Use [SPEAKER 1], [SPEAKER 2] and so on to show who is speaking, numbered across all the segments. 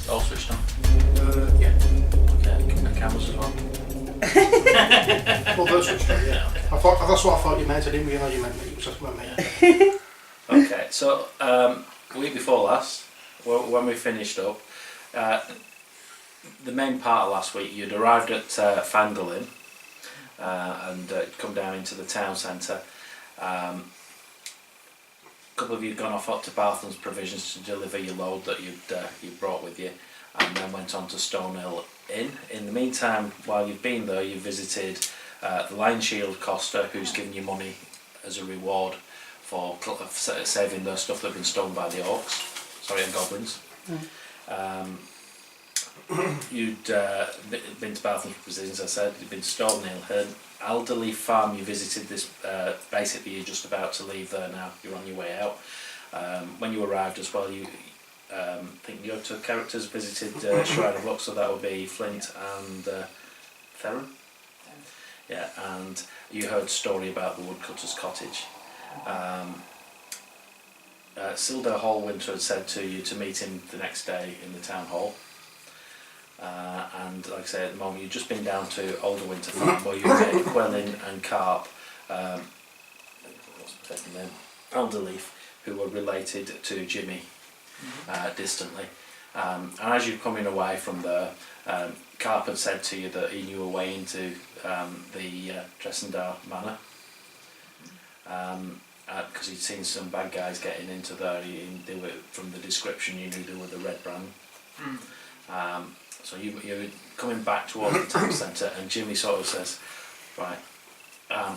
[SPEAKER 1] all switched on?
[SPEAKER 2] Yeah.
[SPEAKER 1] Okay, and cameras as well?
[SPEAKER 2] Well, those switched on, yeah.
[SPEAKER 1] Okay.
[SPEAKER 2] That's what I thought you meant. I didn't realise you meant me. It was just about me.
[SPEAKER 1] Okay, so week before last, when we finished up, the main part of last week, you'd arrived at Fandolin and come down into the town centre. A couple of you had gone off up to Bartham's Provisions to deliver your load that you'd brought with you, and then went on to Stonehill Inn. In the meantime, while you've been there, you visited the Lion Shield Coster, who's given you money as a reward for saving the stuff that had been stolen by the orcs, and goblins. You'd been to Bartham's Provisions, I said. You'd been to Stonehill Inn. Alderley Farm, you visited this, basically you're just about to leave there now, you're on your way out. When you arrived as well, you think your two characters visited Shrine of Luck, so that would be Flint and Theron. Yeah, and you heard a story about the woodcutter's cottage. Sildar Hallwinter had said to you to meet him the next day in the town hall. And like I say, at the moment you've just been down to Older Winter Farm where you met Quelyn and Carp, what's my second name? Alderleaf, who were related to Jimmy distantly. And as you're coming away from there, Carp had said to you that he knew a way into the Dressendar Manor. Because he'd seen some bad guys getting into there. They were, from the description, you knew they were the Red Brand. So you're coming back towards the town centre, and Jimmy sort of says, right, I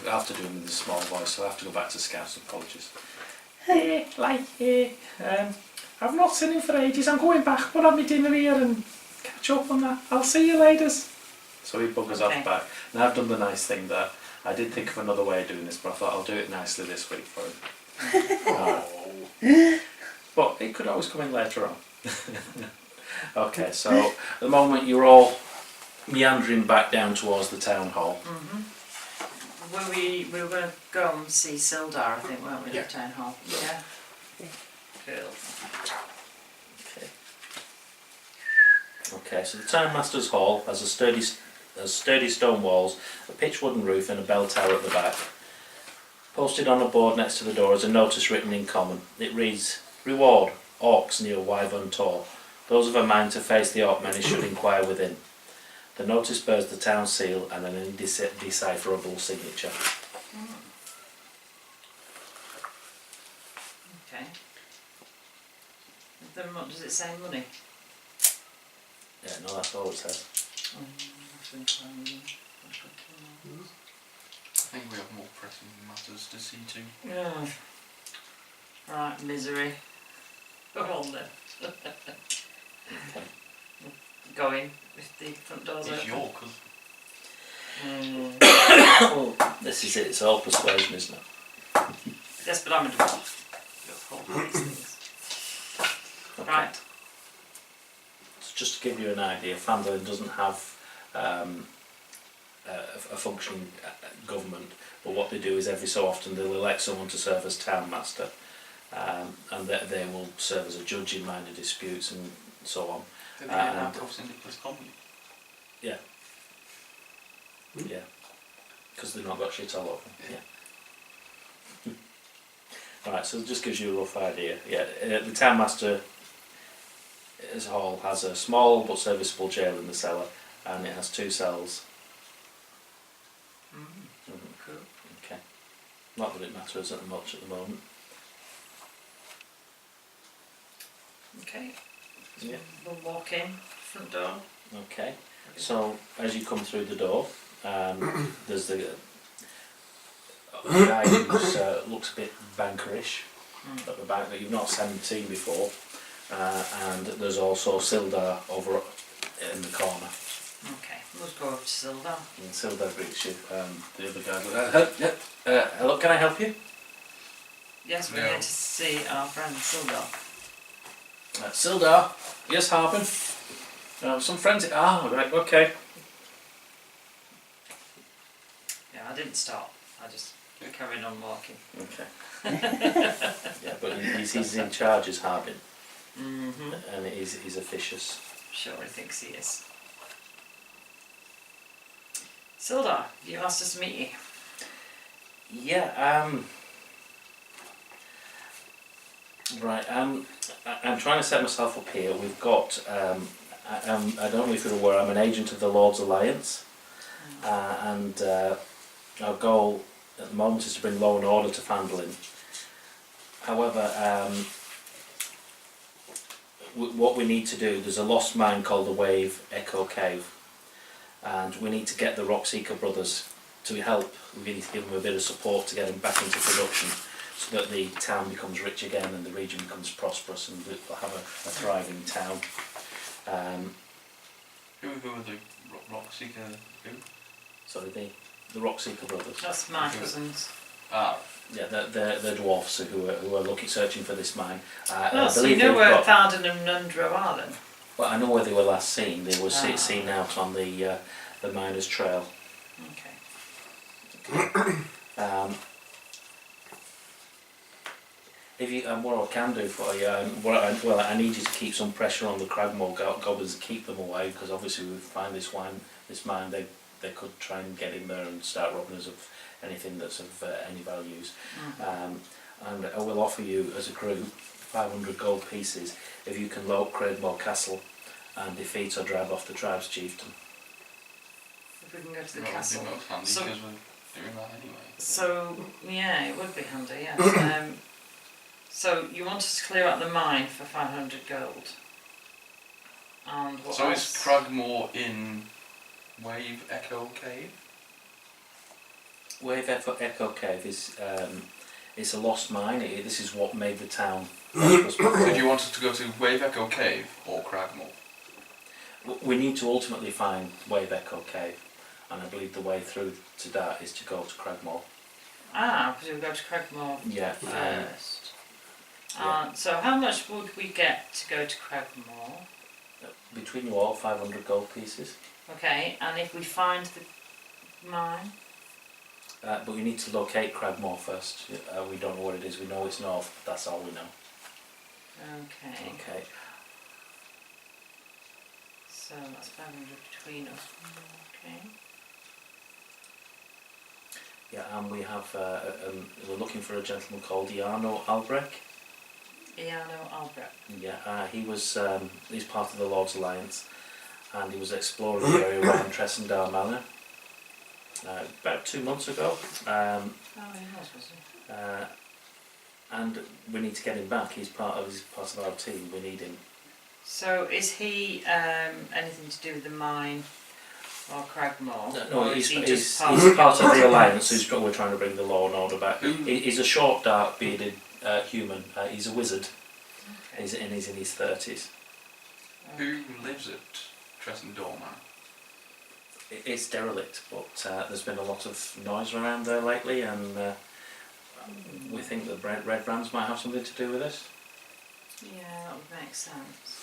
[SPEAKER 1] have to do him in this small voice, so I have to go back to Scouts and Colleges. Hey, I've not seen him for ages, I'm going back, we'll have my dinner here and catch up on that. I'll see you later. So he buggers off back. Now I've done the nice thing there. I did think of another way of doing this, but I thought I'll do it nicely this week for him. But it could always come in later on. Okay, so at the moment you're all meandering back down towards the town hall.
[SPEAKER 3] We were going to go and see Sildar, I think, weren't we, at the town hall? Yeah. Cool.
[SPEAKER 1] Okay, so the Town Master's Hall has sturdy stone walls, a pitch wooden roof and a bell tower at the back. Posted on a board next to the door is a notice written in common. It reads, Reward, Orcs near Wyvern Tor. Those of a mind to face the Orc menace should inquire within. The notice bears the town seal and an indecipherable signature.
[SPEAKER 3] Okay. Then what does it say, money?
[SPEAKER 1] Yeah, no, that's all it says.
[SPEAKER 4] I think we have more pressing matters to see to.
[SPEAKER 3] Yeah. Right, misery. Go on then.
[SPEAKER 1] Okay.
[SPEAKER 3] Go in with the front doors
[SPEAKER 4] It's
[SPEAKER 3] open.
[SPEAKER 4] your cause.
[SPEAKER 1] Well, this is it, it's all persuasion, isn't it?
[SPEAKER 3] Yes, but I'm a dwarf. You've got all these things.
[SPEAKER 1] Okay.
[SPEAKER 3] Right.
[SPEAKER 1] So just to give you an idea, Fandolin doesn't have a functioning government, but what they do is every so often they'll elect someone to serve as town master, and they will serve as a judge in minor disputes and so on.
[SPEAKER 4] Do they have that cross into Bliss Comedy?
[SPEAKER 1] Yeah. Yeah. Because they've not got shit all over. Yeah. Right, so it just gives you a rough idea. Yeah, the town master as a whole has a small but serviceable jail in the cellar, and it has 2 cells.
[SPEAKER 3] Cool.
[SPEAKER 1] Okay. Not that it matters that much at the moment.
[SPEAKER 3] Okay.
[SPEAKER 1] Yeah.
[SPEAKER 3] We'll walk in, front door.
[SPEAKER 1] Okay. So as you come through the door, there's the guy who looks a bit bankerish at the back that you've not seen before, and there's also Sildar over in the corner.
[SPEAKER 3] Okay, let's go over to Sildar.
[SPEAKER 1] And Sildar greets you. The other guy goes, hello, can I help you?
[SPEAKER 3] Yes, we're
[SPEAKER 4] No.
[SPEAKER 3] here to see our friend Sildar.
[SPEAKER 1] Sildar, yes, Harbin. Some friends. Ah, right, okay.
[SPEAKER 3] Yeah, I didn't stop. I just carried on walking.
[SPEAKER 1] Okay. Yeah, but he's in charge as Harbin.
[SPEAKER 3] Mm-hmm.
[SPEAKER 1] and he's officious.
[SPEAKER 3] Sure, he thinks he is. Sildar, you asked us to meet you.
[SPEAKER 1] Yeah, right, I'm trying to set myself up here. We've got, I don't know if you're aware, I'm an agent of the Lord's Alliance, and our goal at the moment is to bring law and order to Fandolin. However, what we need to do, there's a lost mine called the Wave Echo Cave, and we need to get the Rockseeker brothers to help. We need to give them a bit of support to get them back into production, so that the town becomes rich again and the region becomes prosperous and we'll have a thriving town.
[SPEAKER 4] Who are the Rockseeker? Who?
[SPEAKER 1] Sorry, the Rockseeker brothers.
[SPEAKER 3] That's my cousins.
[SPEAKER 4] Ah,
[SPEAKER 1] Yeah, they're dwarfs who are searching for this mine.
[SPEAKER 3] Oh,
[SPEAKER 1] I
[SPEAKER 3] so
[SPEAKER 1] believe
[SPEAKER 3] you know
[SPEAKER 1] they've
[SPEAKER 3] where
[SPEAKER 1] got,
[SPEAKER 3] Tharden and Nundro are then?
[SPEAKER 1] well, I know where they were last seen. They were
[SPEAKER 3] Ah.
[SPEAKER 1] seen out on the miners' trail.
[SPEAKER 3] Okay.
[SPEAKER 1] If you, what I can do for you, I need you to keep some pressure on the Cragmore goblins to keep them away, because obviously we find this mine, they could try and get in there and start robbing us of anything that's of any values. And I will offer you as a group 500 gold pieces if you can load Craigmore Castle and defeat or drive off the tribe's chieftain.
[SPEAKER 3] If we can go to the
[SPEAKER 4] well,
[SPEAKER 3] castle.
[SPEAKER 4] That's handy
[SPEAKER 3] So-
[SPEAKER 4] because we're doing that anyway.
[SPEAKER 3] So, yeah, it would be handy, yes. So, you want us to clear out the mine for 500 gold? And what
[SPEAKER 4] So
[SPEAKER 3] else?
[SPEAKER 4] is Cragmore in Wave Echo Cave?
[SPEAKER 1] Wave Echo Cave is it's a lost mine. This is what made the town prosperous before.
[SPEAKER 4] Did you want us to go to Wave Echo Cave or Cragmore?
[SPEAKER 1] We need to ultimately find Wave Echo Cave, and I believe the way through to that is to go to Cragmore.
[SPEAKER 3] Ah, because we'll go to Cragmore
[SPEAKER 1] Yeah.
[SPEAKER 3] first.
[SPEAKER 1] yeah.
[SPEAKER 3] So how much would we get to go to Cragmore?
[SPEAKER 1] Between you all, 500 gold pieces.
[SPEAKER 3] Okay, and if we find the mine?
[SPEAKER 1] But we need to locate Cragmore first. We don't know what it is. We know it's north, but that's all we know.
[SPEAKER 3] Okay.
[SPEAKER 1] Okay.
[SPEAKER 3] So that's 500 between us. Okay.
[SPEAKER 1] Yeah, and we have we're looking for a gentleman called Iarno Albrecht.
[SPEAKER 3] Iano Albrecht.
[SPEAKER 1] Yeah, he's part of the Lord's Alliance, and he was exploring the area around Tressendar Manor about 2 months ago.
[SPEAKER 3] Oh, he was he?
[SPEAKER 1] And we need to get him back. He's part of our team. We need him.
[SPEAKER 3] So is he anything to do with the mine or Cragmore?
[SPEAKER 1] No,
[SPEAKER 3] Or is
[SPEAKER 1] he's
[SPEAKER 3] he just
[SPEAKER 1] part of the Alliance.
[SPEAKER 3] Alliance?
[SPEAKER 1] We're trying to bring the law and order back. He's a short, dark, bearded human. He's a wizard.
[SPEAKER 3] Okay.
[SPEAKER 1] He's in his 30s.
[SPEAKER 4] Who lives at Tressendar Manor?
[SPEAKER 1] It's derelict, but there's been a lot of noise around there lately, and we think that Red Brands might have something to do with this.
[SPEAKER 3] Yeah, that would make sense.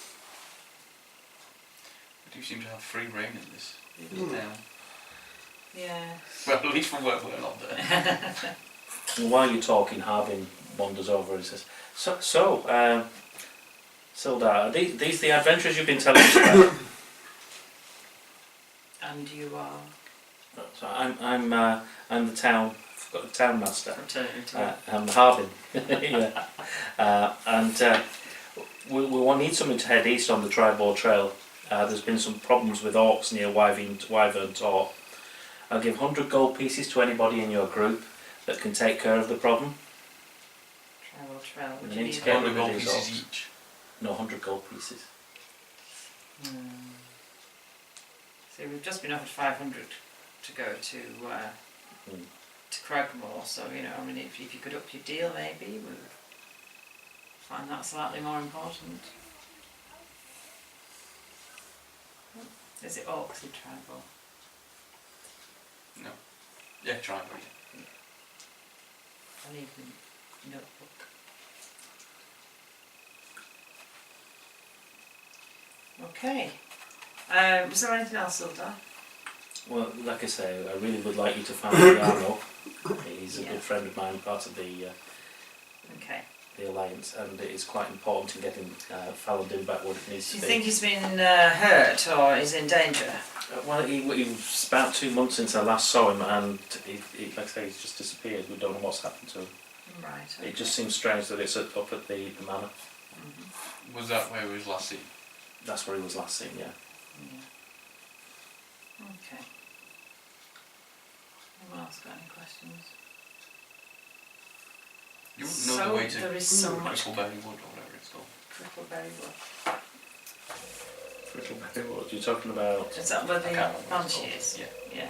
[SPEAKER 4] We do seem to have free reign in this town.
[SPEAKER 3] Yeah.
[SPEAKER 4] Well, at least from where we're not there.
[SPEAKER 1] And while you're talking, Harbin wanders over and says, So, Sildar, are these the adventures you've been telling us about?
[SPEAKER 3] And you are
[SPEAKER 1] So I'm the town master.
[SPEAKER 3] returning to
[SPEAKER 1] I'm Harbin. Yeah. And we need something to head east on the Tribor Trail. There's been some problems with orcs near Wyvern Tor. I'll give 100 gold pieces to anybody in your group that can take care of the problem.
[SPEAKER 3] Travel Trail. Would
[SPEAKER 1] We
[SPEAKER 3] you
[SPEAKER 1] need
[SPEAKER 3] need
[SPEAKER 1] to get
[SPEAKER 3] one?
[SPEAKER 4] 100 gold
[SPEAKER 1] rid of
[SPEAKER 4] pieces
[SPEAKER 1] these
[SPEAKER 4] each.
[SPEAKER 1] No, 100 gold pieces.
[SPEAKER 3] So we've just been offered 500 to go to Cragmore, so you know, I mean, if you could up your deal, maybe we would find that slightly more important. Is it orcs in Tribal?
[SPEAKER 4] No. Yeah, Tribal.
[SPEAKER 3] I need the notebook. Okay. Was there anything else, Hilda?
[SPEAKER 1] Well, like I say, I really would like you to find Iarno. He's a
[SPEAKER 3] Yeah.
[SPEAKER 1] good friend of mine, part of the
[SPEAKER 3] Okay.
[SPEAKER 1] the alliance, and it is quite important in getting Falodin back what it needs
[SPEAKER 3] Do
[SPEAKER 1] to
[SPEAKER 3] you
[SPEAKER 1] be.
[SPEAKER 3] think he's been hurt or is in danger?
[SPEAKER 1] Well, he was about 2 months since I last saw him, and he like I say, he's just disappeared. We don't know what's happened to him.
[SPEAKER 3] Right. Okay.
[SPEAKER 1] It just seems strange that it's up at the manor.
[SPEAKER 3] Mhm.
[SPEAKER 4] Was that where he was last seen?
[SPEAKER 1] That's where he was last seen, yeah.
[SPEAKER 3] Yeah. Okay. Anyone else got any questions?
[SPEAKER 4] You wouldn't know
[SPEAKER 3] So
[SPEAKER 4] the way to
[SPEAKER 3] there is so much
[SPEAKER 4] Crickleberry Wood or whatever it's called.
[SPEAKER 3] Crickleberry Wood.
[SPEAKER 1] What are you talking about?
[SPEAKER 3] Is that where
[SPEAKER 4] I can't
[SPEAKER 3] the
[SPEAKER 4] remember what it's
[SPEAKER 3] banshee
[SPEAKER 4] called.
[SPEAKER 3] is?
[SPEAKER 4] Yeah.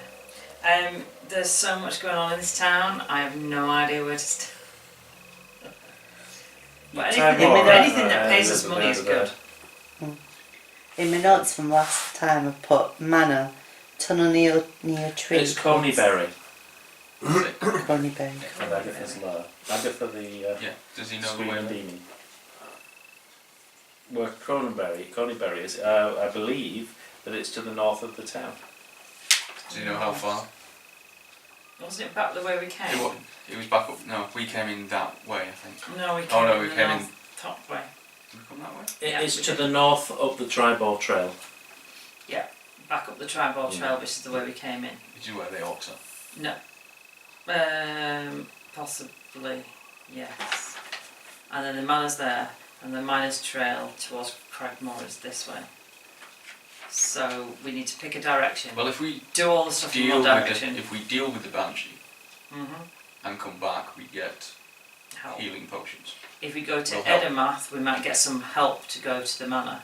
[SPEAKER 3] Yeah. There's so much going on in this town. I have no idea where to start. But anything that pays us money is good.
[SPEAKER 5] In my notes from last time I put manor, tunnel near tree.
[SPEAKER 1] It's Coneyberry.
[SPEAKER 5] Coneyberry.
[SPEAKER 1] And Agatha's Lair. Agatha the
[SPEAKER 4] Yeah. Does he know the way
[SPEAKER 1] Screaming
[SPEAKER 4] there?
[SPEAKER 1] Demon. Where Coneyberry is, I believe that it's to the north of the town.
[SPEAKER 4] Does he know how far?
[SPEAKER 3] Wasn't it back the way we came?
[SPEAKER 4] It was back up. No, we came in that way, I think.
[SPEAKER 3] No, we came
[SPEAKER 4] Oh no,
[SPEAKER 3] in
[SPEAKER 4] we
[SPEAKER 3] the
[SPEAKER 4] came in.
[SPEAKER 3] north top way.
[SPEAKER 4] Did we come that way?
[SPEAKER 1] It
[SPEAKER 3] Yeah,
[SPEAKER 1] is
[SPEAKER 3] we
[SPEAKER 1] to
[SPEAKER 3] did.
[SPEAKER 1] the north up the Tribal Trail.
[SPEAKER 3] Back up the Tribal
[SPEAKER 1] Yeah.
[SPEAKER 3] Trail, which is the way we came in.
[SPEAKER 4] Which is where the orcs are.
[SPEAKER 3] No. Possibly, yes. And then the manor's there, and the miner's trail towards Cragmore is this way. So we need to pick a direction.
[SPEAKER 4] Well, if we
[SPEAKER 3] Do all the stuff in one direction.
[SPEAKER 4] if we deal with the banshee
[SPEAKER 3] Mm-hmm.
[SPEAKER 4] and come back, we get
[SPEAKER 3] Help.
[SPEAKER 4] healing potions.
[SPEAKER 3] If we go to
[SPEAKER 4] Will help.
[SPEAKER 3] Edomath, we might get some help to go to the manor.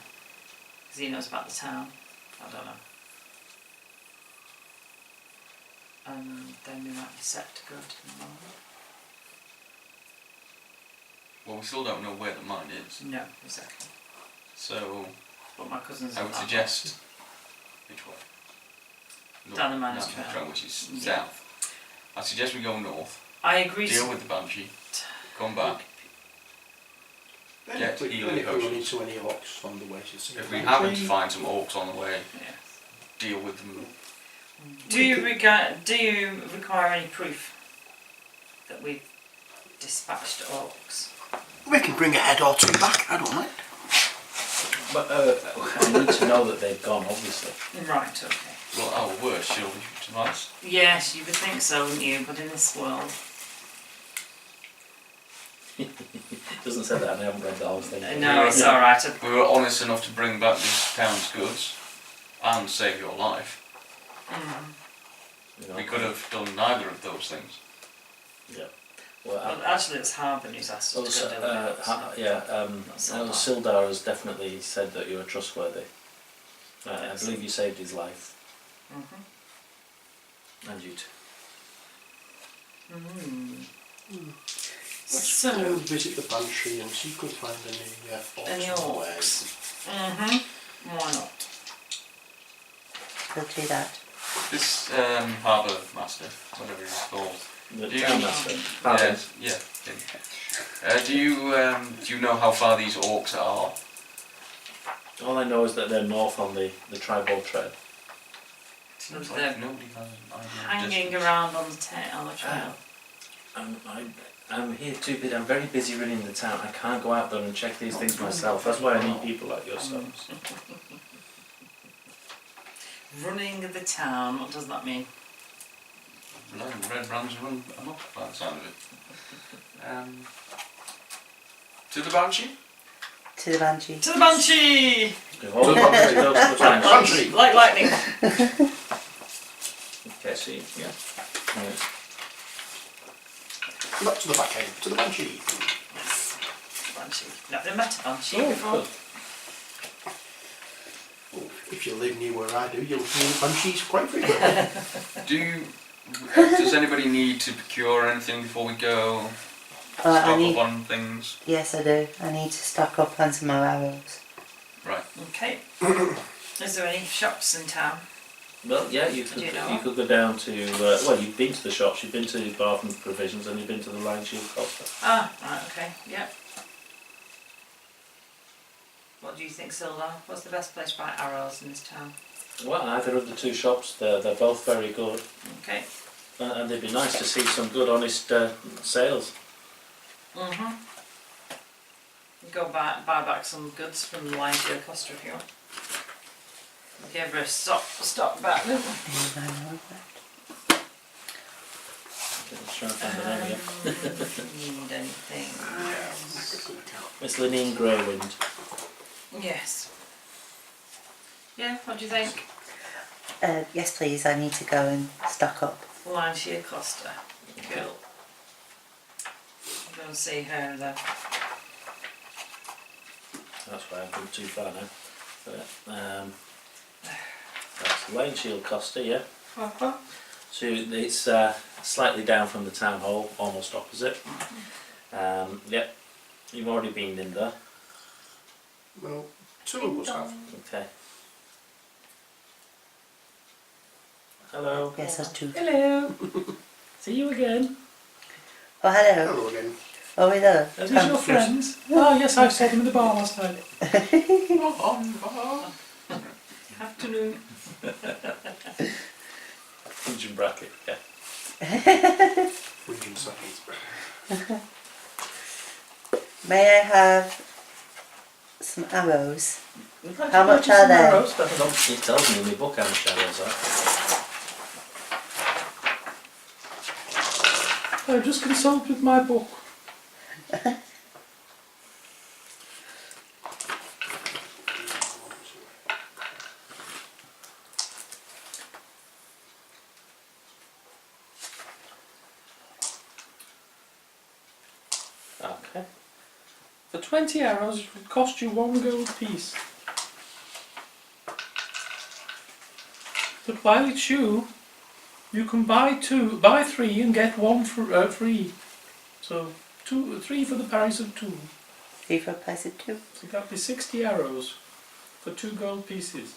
[SPEAKER 3] Because he knows about the town. I don't know. And then we might be set to go to the manor.
[SPEAKER 4] Well, we still don't know where the mine is,
[SPEAKER 3] No, exactly.
[SPEAKER 4] so
[SPEAKER 3] But my cousin's
[SPEAKER 4] I
[SPEAKER 3] on
[SPEAKER 4] would
[SPEAKER 3] that
[SPEAKER 4] suggest which way?
[SPEAKER 3] Down the miner's
[SPEAKER 4] Down the
[SPEAKER 3] trail.
[SPEAKER 4] which is
[SPEAKER 3] Yeah.
[SPEAKER 4] south. I suggest we go north,
[SPEAKER 3] I agree.
[SPEAKER 4] deal with the banshee, come back. Get
[SPEAKER 2] If
[SPEAKER 4] healing
[SPEAKER 2] we run
[SPEAKER 4] potions.
[SPEAKER 2] into any orcs on the way to see
[SPEAKER 4] If
[SPEAKER 2] the
[SPEAKER 4] we happen to
[SPEAKER 2] banshee,
[SPEAKER 4] find some orcs on the way,
[SPEAKER 3] Yeah.
[SPEAKER 4] deal with them.
[SPEAKER 3] Do you require any proof that we've dispatched orcs?
[SPEAKER 2] we can bring a head or two back, I don't mind.
[SPEAKER 1] But I need to know that they've gone, obviously.
[SPEAKER 3] Right, okay.
[SPEAKER 4] Well, our word surely suffice.
[SPEAKER 3] Yes, you would think so, wouldn't you? But in this world,
[SPEAKER 1] It doesn't say that, and I haven't read the whole thing.
[SPEAKER 3] no, it's all right.
[SPEAKER 4] We were honest enough to bring back this town's goods and save your life.
[SPEAKER 1] You know.
[SPEAKER 4] We could have done neither of those things.
[SPEAKER 1] Yeah. Well,
[SPEAKER 3] Well, actually, it's Harbin who's asked us to go do it.
[SPEAKER 1] Sildar. Sildar has definitely said that you are trustworthy. I believe you saved his life, and you too.
[SPEAKER 2] Let's
[SPEAKER 3] So-
[SPEAKER 2] go and visit the banshee and see if we can find any
[SPEAKER 3] Any
[SPEAKER 2] orcs on the way.
[SPEAKER 3] orcs? Why not?
[SPEAKER 5] We'll do that.
[SPEAKER 4] This harbour master, whatever he's called.
[SPEAKER 1] The
[SPEAKER 4] Do you-
[SPEAKER 1] town master. Pardon.
[SPEAKER 4] Yeah. Him. Do you know how far these orcs are?
[SPEAKER 1] All I know is that they're north on the Tribal Trail.
[SPEAKER 4] Seems
[SPEAKER 3] They're
[SPEAKER 4] like nobody has an idea. of
[SPEAKER 3] Hanging
[SPEAKER 4] distance.
[SPEAKER 3] around on the trail.
[SPEAKER 1] I'm here too, but I'm very busy running the town. I can't go out there and check these things myself. That's why I need people like yourselves.
[SPEAKER 3] Running the town, what does that mean?
[SPEAKER 4] Bloody red brands run amok by the sound of it. To the banshee?
[SPEAKER 5] To the banshee.
[SPEAKER 3] To the banshee!
[SPEAKER 1] Hold on, go to the
[SPEAKER 2] Banshee!
[SPEAKER 3] Like lightning.
[SPEAKER 1] Okay, see, yeah.
[SPEAKER 2] Not to the back end, to the banshee.
[SPEAKER 3] Yes. Banshee. Never met a banshee
[SPEAKER 1] Oh,
[SPEAKER 3] before.
[SPEAKER 1] good.
[SPEAKER 2] Oh, if you live near where I do, you'll see banshees quite frequently.
[SPEAKER 4] Does anybody need to procure anything before we go?
[SPEAKER 5] I
[SPEAKER 4] Stock
[SPEAKER 5] need.
[SPEAKER 4] up on things?
[SPEAKER 5] Yes, I do. I need to stock up on some more arrows.
[SPEAKER 4] Right.
[SPEAKER 3] Okay. Is there any shops in town?
[SPEAKER 1] Well, yeah, you
[SPEAKER 3] Do you know?
[SPEAKER 1] could go down to, well, you've been to the shops, you've been to Barton Provisions, and you've been to the Lion Shield Costa.
[SPEAKER 3] Ah, right, okay, yep. What do you think, Sildar? What's the best place to buy arrows in this town?
[SPEAKER 1] Well, either of the two shops, they're both very good,
[SPEAKER 3] Okay.
[SPEAKER 1] and it'd be nice to see some good, honest sales.
[SPEAKER 3] Go buy back some goods from Allysha Costa if you want. We gave her a stock back, didn't we?
[SPEAKER 1] Let's try and find the name again.
[SPEAKER 3] Need anything?
[SPEAKER 1] Miss Lineen Greywind.
[SPEAKER 3] Yes. Yeah, what do you think?
[SPEAKER 5] Yes, please. I need to go and stock up.
[SPEAKER 3] Allysha Costa. Cool. Go and see her there.
[SPEAKER 1] That's why I've gone too far now. But, that's Lane Shield Costa, yeah. So it's slightly down from the town hall, almost opposite. Yep, you've already been in there.
[SPEAKER 2] Well, two of us have.
[SPEAKER 1] Okay. Hello.
[SPEAKER 5] Yes, that's true.
[SPEAKER 1] Hello. See you again.
[SPEAKER 5] Oh, hello.
[SPEAKER 2] Hello again.
[SPEAKER 5] Oh, hello.
[SPEAKER 1] Are these your friends? Oh yes, I saw them in the bar last night.
[SPEAKER 3] Afternoon.
[SPEAKER 1] Pigeon bracket, yeah.
[SPEAKER 2] Region seconds.
[SPEAKER 5] May I have some arrows?
[SPEAKER 1] We'd like
[SPEAKER 5] How
[SPEAKER 1] to
[SPEAKER 5] much
[SPEAKER 1] purchase
[SPEAKER 5] are
[SPEAKER 1] some
[SPEAKER 5] they?
[SPEAKER 1] arrows, but I don't- It tells me in my book how much arrows are. I just consult with my book. Okay. For 20 arrows, it would cost you 1 gold piece. But while it's you can buy 3 and get 1 free. So 3 for the price of 2.
[SPEAKER 5] 3 for a price of 2.
[SPEAKER 1] So that'd be 60 arrows for 2 gold pieces.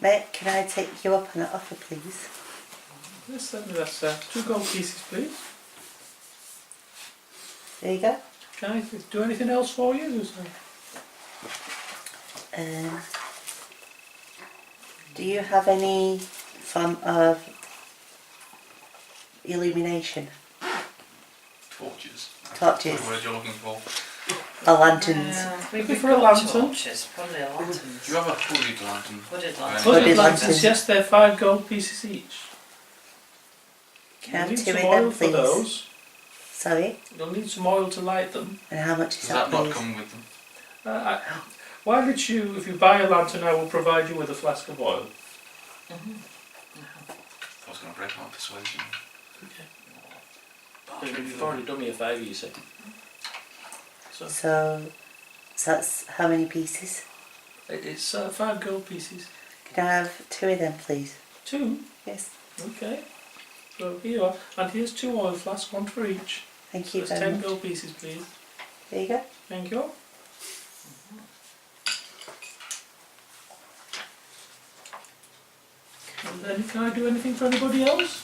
[SPEAKER 5] Can I take you up on that offer, please?
[SPEAKER 1] Yes, certainly that's 2 gold pieces, please.
[SPEAKER 5] There you go.
[SPEAKER 1] Can I do anything else for you?
[SPEAKER 5] Do you have any form of illumination?
[SPEAKER 4] Torches.
[SPEAKER 5] Torches.
[SPEAKER 4] What word you're looking for?
[SPEAKER 5] Or lanterns?
[SPEAKER 3] We've
[SPEAKER 1] For a
[SPEAKER 3] got
[SPEAKER 1] lantern.
[SPEAKER 3] torches, probably a lantern.
[SPEAKER 4] Do you have a hooded lantern?
[SPEAKER 3] Hooded
[SPEAKER 4] Yeah.
[SPEAKER 3] lantern.
[SPEAKER 5] Hooded
[SPEAKER 1] Hooded lanterns,
[SPEAKER 5] lanterns.
[SPEAKER 1] yes, they're 5 gold pieces each.
[SPEAKER 5] Can I have
[SPEAKER 1] You'll need
[SPEAKER 5] 2
[SPEAKER 1] some
[SPEAKER 5] of
[SPEAKER 1] oil
[SPEAKER 5] them,
[SPEAKER 1] for
[SPEAKER 5] please?
[SPEAKER 1] those.
[SPEAKER 5] Sorry?
[SPEAKER 1] You'll need some oil to light them.
[SPEAKER 5] And how much is
[SPEAKER 4] Does
[SPEAKER 5] that,
[SPEAKER 4] that not
[SPEAKER 5] please?
[SPEAKER 4] come with them?
[SPEAKER 1] While it's you, if you buy a lantern, I will provide you with a flask of oil.
[SPEAKER 4] I was going to break my persuasion.
[SPEAKER 1] You've already done me a favour, you see.
[SPEAKER 5] So that's how many pieces?
[SPEAKER 1] It's 5 gold pieces.
[SPEAKER 5] Can I have 2 of them, please?
[SPEAKER 1] 2?
[SPEAKER 5] Yes.
[SPEAKER 1] Okay. So here you are. And here's 2 oil flasks, 1 for each.
[SPEAKER 5] Thank
[SPEAKER 1] So
[SPEAKER 5] you
[SPEAKER 1] it's
[SPEAKER 5] very
[SPEAKER 1] 10
[SPEAKER 5] much.
[SPEAKER 1] gold pieces, please.
[SPEAKER 5] There you go.
[SPEAKER 1] Thank you. And then can I do anything for anybody else?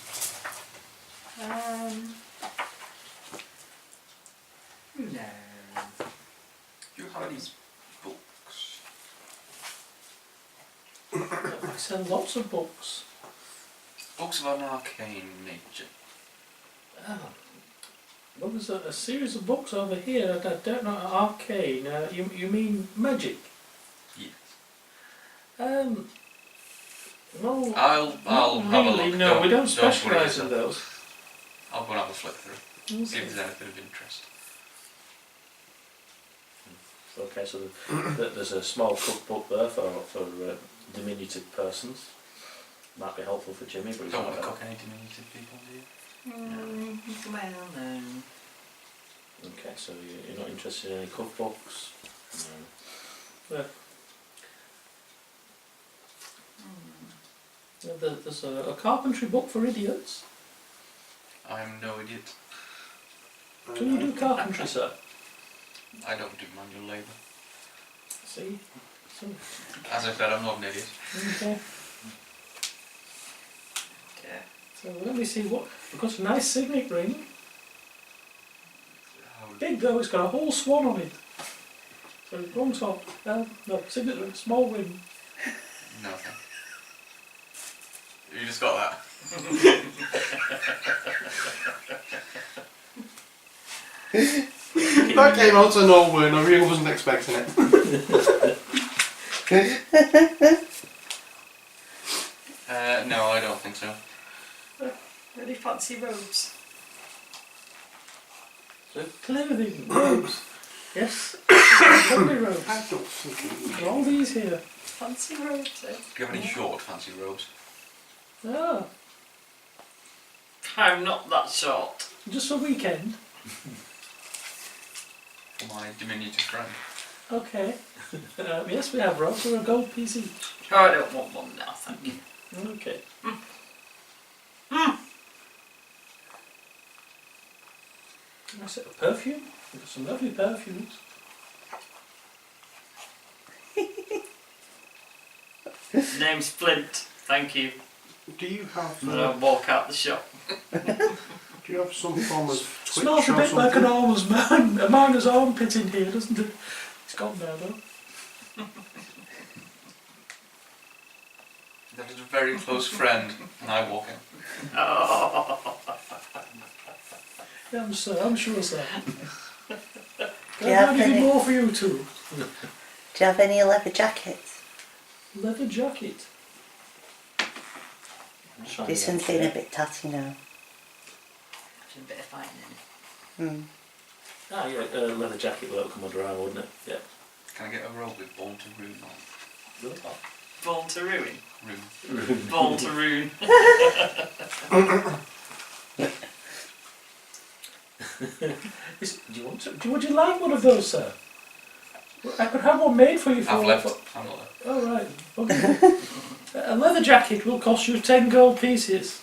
[SPEAKER 3] No.
[SPEAKER 4] Do you have any books?
[SPEAKER 1] I sell lots of books.
[SPEAKER 4] Books of an arcane nature.
[SPEAKER 1] Oh. Well, there's a series of books over here that don't know arcane. You mean magic?
[SPEAKER 4] Yes.
[SPEAKER 1] No.
[SPEAKER 4] I'll
[SPEAKER 1] not
[SPEAKER 4] have a
[SPEAKER 1] really.
[SPEAKER 4] look.
[SPEAKER 1] No, we don't
[SPEAKER 4] worry
[SPEAKER 1] specialise in
[SPEAKER 4] yourself.
[SPEAKER 1] those.
[SPEAKER 4] I'll go and have a flick through. See
[SPEAKER 1] Okay.
[SPEAKER 4] if there's anything of interest.
[SPEAKER 1] Okay, so there's a small cookbook there for diminutive persons. Might be helpful for Jimmy, but he's
[SPEAKER 4] Don't
[SPEAKER 1] not
[SPEAKER 4] want to
[SPEAKER 1] about.
[SPEAKER 4] cook any diminutive people, do you?
[SPEAKER 3] Well, no.
[SPEAKER 1] Okay, so you're not interested in any cookbooks? No. There's a carpentry book for idiots.
[SPEAKER 4] I'm no idiot.
[SPEAKER 1] Do you do carpentry, sir?
[SPEAKER 4] I don't do manual labour.
[SPEAKER 1] See? So,
[SPEAKER 4] As I said, I'm not an idiot.
[SPEAKER 1] okay.
[SPEAKER 3] Okay.
[SPEAKER 1] So let me see what. We've got a nice signet ring. Big though, it's got a whole swan on it. So wrong top. No, signet ring, small ring.
[SPEAKER 4] No, thank you. You just got that.
[SPEAKER 2] That came out of nowhere and I really wasn't expecting it.
[SPEAKER 4] No, I don't think so.
[SPEAKER 3] Really fancy robes.
[SPEAKER 6] So clearly, robes. Yes. Lovely robes.
[SPEAKER 2] I don't think
[SPEAKER 6] All these here.
[SPEAKER 3] Fancy robes, eh?
[SPEAKER 4] Do you have any short fancy robes?
[SPEAKER 6] Ah,
[SPEAKER 3] I'm not that short.
[SPEAKER 6] just for weekend.
[SPEAKER 4] For my diminutive friend.
[SPEAKER 6] Okay. Yes, we have robes. They're a gold piece each.
[SPEAKER 3] Oh, I don't want one now, thank you.
[SPEAKER 6] Okay. Nice set of perfume. We've got some lovely perfumes.
[SPEAKER 3] Name's Flint, thank you.
[SPEAKER 2] Do you have
[SPEAKER 3] And I'll walk out the shop.
[SPEAKER 2] do you have some form of twitch
[SPEAKER 6] Smells a
[SPEAKER 2] or
[SPEAKER 6] bit like an
[SPEAKER 2] something?
[SPEAKER 6] armor's man, a miner's armpit in here, doesn't it? It's gone now though.
[SPEAKER 4] That is a very close friend, and I walk in.
[SPEAKER 3] Oh.
[SPEAKER 6] Yeah, I'm sure, sir. Can
[SPEAKER 5] you
[SPEAKER 6] I
[SPEAKER 5] have
[SPEAKER 6] do anything
[SPEAKER 5] any-
[SPEAKER 6] more for you two?
[SPEAKER 5] Do you have any leather jackets?
[SPEAKER 6] Leather jacket.
[SPEAKER 5] This one's getting a bit tatty now.
[SPEAKER 3] There's a bit of fighting in it.
[SPEAKER 5] Hmm.
[SPEAKER 6] Ah, yeah, leather jacket will come under arm, wouldn't it? Yeah.
[SPEAKER 4] Can I get a robe with Born to Ruin on?
[SPEAKER 3] Born to ruin.
[SPEAKER 4] Ruin.
[SPEAKER 3] Born to ruin.
[SPEAKER 6] Would you like one of those, sir? I could have one made for you for.
[SPEAKER 4] I've left. I'm not there.
[SPEAKER 6] Oh right. Okay. A leather jacket will cost you 10 gold pieces.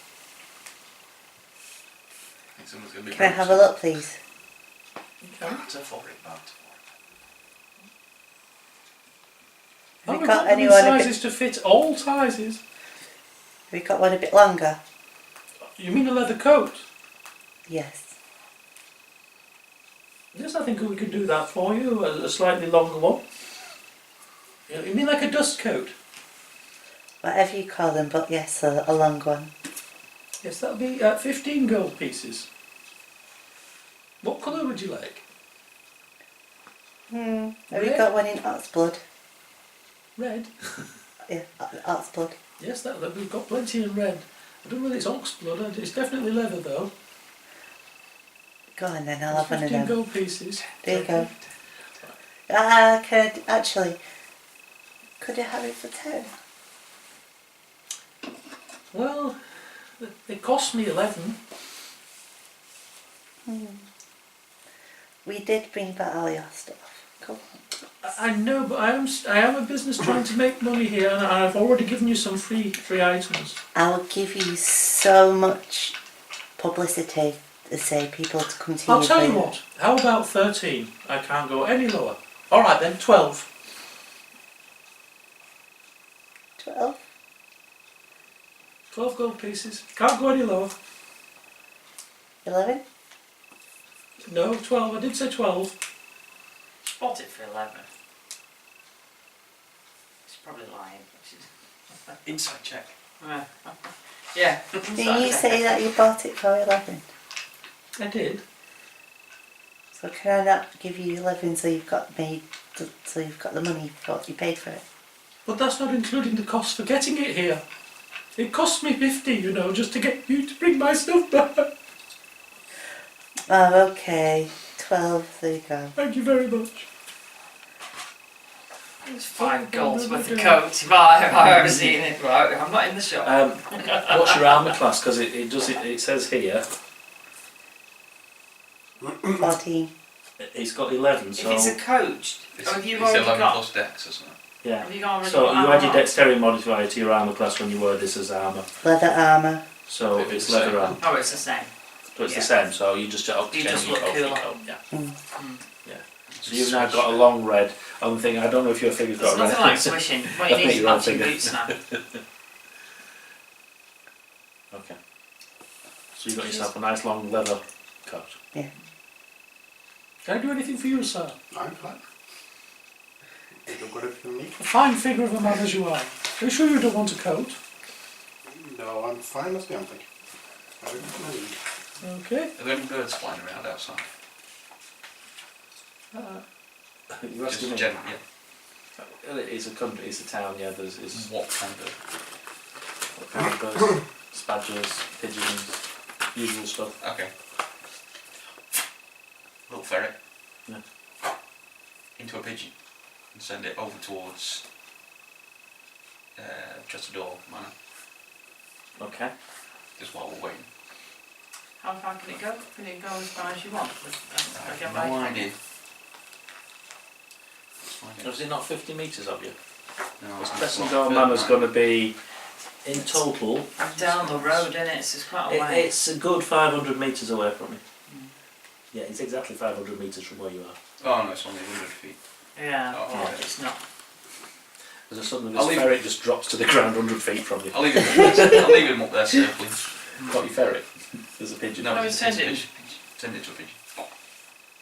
[SPEAKER 4] I think someone's going to be
[SPEAKER 5] Can I have a look, please?
[SPEAKER 4] Barter for it, barter for
[SPEAKER 5] Have you
[SPEAKER 6] We've
[SPEAKER 5] got
[SPEAKER 6] got any
[SPEAKER 5] anyone a bit,
[SPEAKER 6] sizes to fit all sizes?
[SPEAKER 5] have you got one a bit longer?
[SPEAKER 6] You mean a leather coat?
[SPEAKER 5] Yes.
[SPEAKER 6] Yes, I think we can do that for you. A slightly longer one. You mean like a dust coat?
[SPEAKER 5] Whatever you call them, but yes, a long one.
[SPEAKER 6] Yes, that'll be 15 gold pieces. What colour would you like?
[SPEAKER 5] Have you
[SPEAKER 6] Red?
[SPEAKER 5] got one in ox blood?
[SPEAKER 6] Red?
[SPEAKER 5] Yeah, ox blood.
[SPEAKER 6] Yes, we've got plenty in red. I don't know whether it's ox blood. It's definitely leather though.
[SPEAKER 5] Go on then, I'll
[SPEAKER 6] It's
[SPEAKER 5] have one of
[SPEAKER 6] 15
[SPEAKER 5] them.
[SPEAKER 6] gold pieces.
[SPEAKER 5] There you go. Actually, could I have it for 10?
[SPEAKER 6] Well, it cost me 11.
[SPEAKER 5] We did bring back all your stuff. Come on.
[SPEAKER 6] I know, but I am a business trying to make money here, and I've already given you some free items.
[SPEAKER 5] I'll give you so much publicity to say people to come to
[SPEAKER 6] I'll
[SPEAKER 5] you.
[SPEAKER 6] tell you
[SPEAKER 5] for-
[SPEAKER 6] what. How about 13? I can't go any lower. All right then, 12.
[SPEAKER 5] 12?
[SPEAKER 6] 12 gold pieces. Can't go any lower.
[SPEAKER 5] 11?
[SPEAKER 6] No, 12. I did say 12.
[SPEAKER 3] Bought it for 11. She's probably lying.
[SPEAKER 4] Inside check.
[SPEAKER 3] Yeah.
[SPEAKER 5] Didn't you say that you bought it for 11?
[SPEAKER 6] I did.
[SPEAKER 5] So can I not give you 11 so you've got the money for what you paid for it?
[SPEAKER 6] But that's not including the cost for getting it here. It cost me 50, you know, just to get you to bring my stuff back.
[SPEAKER 5] Oh, okay. 12, there you go.
[SPEAKER 6] Thank you very much.
[SPEAKER 3] It's 5 golds worth of coat if I've ever seen it. Right, I'm not in the shop.
[SPEAKER 1] What's your armour class? Because it says here
[SPEAKER 5] 14.
[SPEAKER 1] it's got 11.
[SPEAKER 3] If
[SPEAKER 1] So
[SPEAKER 3] it's a coach,
[SPEAKER 4] It's,
[SPEAKER 3] have you
[SPEAKER 4] it's
[SPEAKER 3] already
[SPEAKER 4] 11
[SPEAKER 3] got?
[SPEAKER 4] plus dex or something.
[SPEAKER 1] yeah.
[SPEAKER 3] Have you already
[SPEAKER 1] So
[SPEAKER 3] got
[SPEAKER 1] you add your
[SPEAKER 3] armour?
[SPEAKER 1] dexterity modifier to your armour class when you wear this as armour.
[SPEAKER 5] Leather armour.
[SPEAKER 1] So
[SPEAKER 4] If
[SPEAKER 1] it's
[SPEAKER 4] it's
[SPEAKER 1] leather
[SPEAKER 4] the
[SPEAKER 1] armour.
[SPEAKER 3] Oh, it's the same.
[SPEAKER 1] So it's
[SPEAKER 3] Yeah.
[SPEAKER 1] the same. So you just
[SPEAKER 3] You just look
[SPEAKER 1] your
[SPEAKER 3] cooler.
[SPEAKER 1] coat. Yeah.
[SPEAKER 5] Mm.
[SPEAKER 1] Yeah. So you've now got a long red. Only thing I don't know if your figure's
[SPEAKER 3] There's
[SPEAKER 1] got red.
[SPEAKER 3] nothing like swishing. What you
[SPEAKER 1] I
[SPEAKER 3] need
[SPEAKER 1] think
[SPEAKER 3] is
[SPEAKER 1] you're on
[SPEAKER 3] matching
[SPEAKER 1] figure.
[SPEAKER 3] boots now.
[SPEAKER 1] Okay. So you got yourself a nice long leather coat.
[SPEAKER 6] Can I do anything for you, sir?
[SPEAKER 2] I'm fine. You've got everything you need.
[SPEAKER 6] A fine figure of a man as you are. Are you sure you don't want a coat?
[SPEAKER 2] No, I'm fine, that's the only thing. Everything I need.
[SPEAKER 6] Okay.
[SPEAKER 4] Are there any birds flying around outside?
[SPEAKER 1] You're asking me?
[SPEAKER 4] yeah.
[SPEAKER 1] Well, it's a country, it's a town, yeah, there's
[SPEAKER 4] What kind of
[SPEAKER 1] what kind of birds? Spadgers, pigeons, usual stuff.
[SPEAKER 4] okay. Little ferret.
[SPEAKER 1] Yeah.
[SPEAKER 4] Into a pigeon and send it over towards Chesterdore Manor.
[SPEAKER 1] Okay.
[SPEAKER 4] Just while we're waiting.
[SPEAKER 3] How far can it go? Can it go as far as you want?
[SPEAKER 4] I
[SPEAKER 3] Again,
[SPEAKER 4] have no
[SPEAKER 3] right?
[SPEAKER 4] idea. Let's find out.
[SPEAKER 1] Is it not 50 metres of you?
[SPEAKER 4] No,
[SPEAKER 1] This
[SPEAKER 4] it's not
[SPEAKER 1] Cressendale
[SPEAKER 4] further
[SPEAKER 1] Manor's
[SPEAKER 4] than
[SPEAKER 1] going to be, in total,
[SPEAKER 3] Down the road, isn't it? So it's quite a way.
[SPEAKER 1] it's a good 500 metres away from you.
[SPEAKER 3] Mm.
[SPEAKER 1] Yeah, it's exactly 500 metres from where you are.
[SPEAKER 4] that. Oh no, it's only 100 feet.
[SPEAKER 3] Yeah,
[SPEAKER 4] Oh,
[SPEAKER 3] well,
[SPEAKER 4] okay.
[SPEAKER 3] it's not.
[SPEAKER 1] There's a suddenly
[SPEAKER 4] I'll
[SPEAKER 1] this
[SPEAKER 4] leave-
[SPEAKER 1] ferret just drops to the ground 100 feet from you.
[SPEAKER 4] I'll leave him up there circling.
[SPEAKER 1] Got your ferret? There's a pigeon.
[SPEAKER 4] No,
[SPEAKER 3] No,
[SPEAKER 4] it's
[SPEAKER 3] send
[SPEAKER 4] a
[SPEAKER 3] it.
[SPEAKER 4] pigeon. Send it to a pigeon.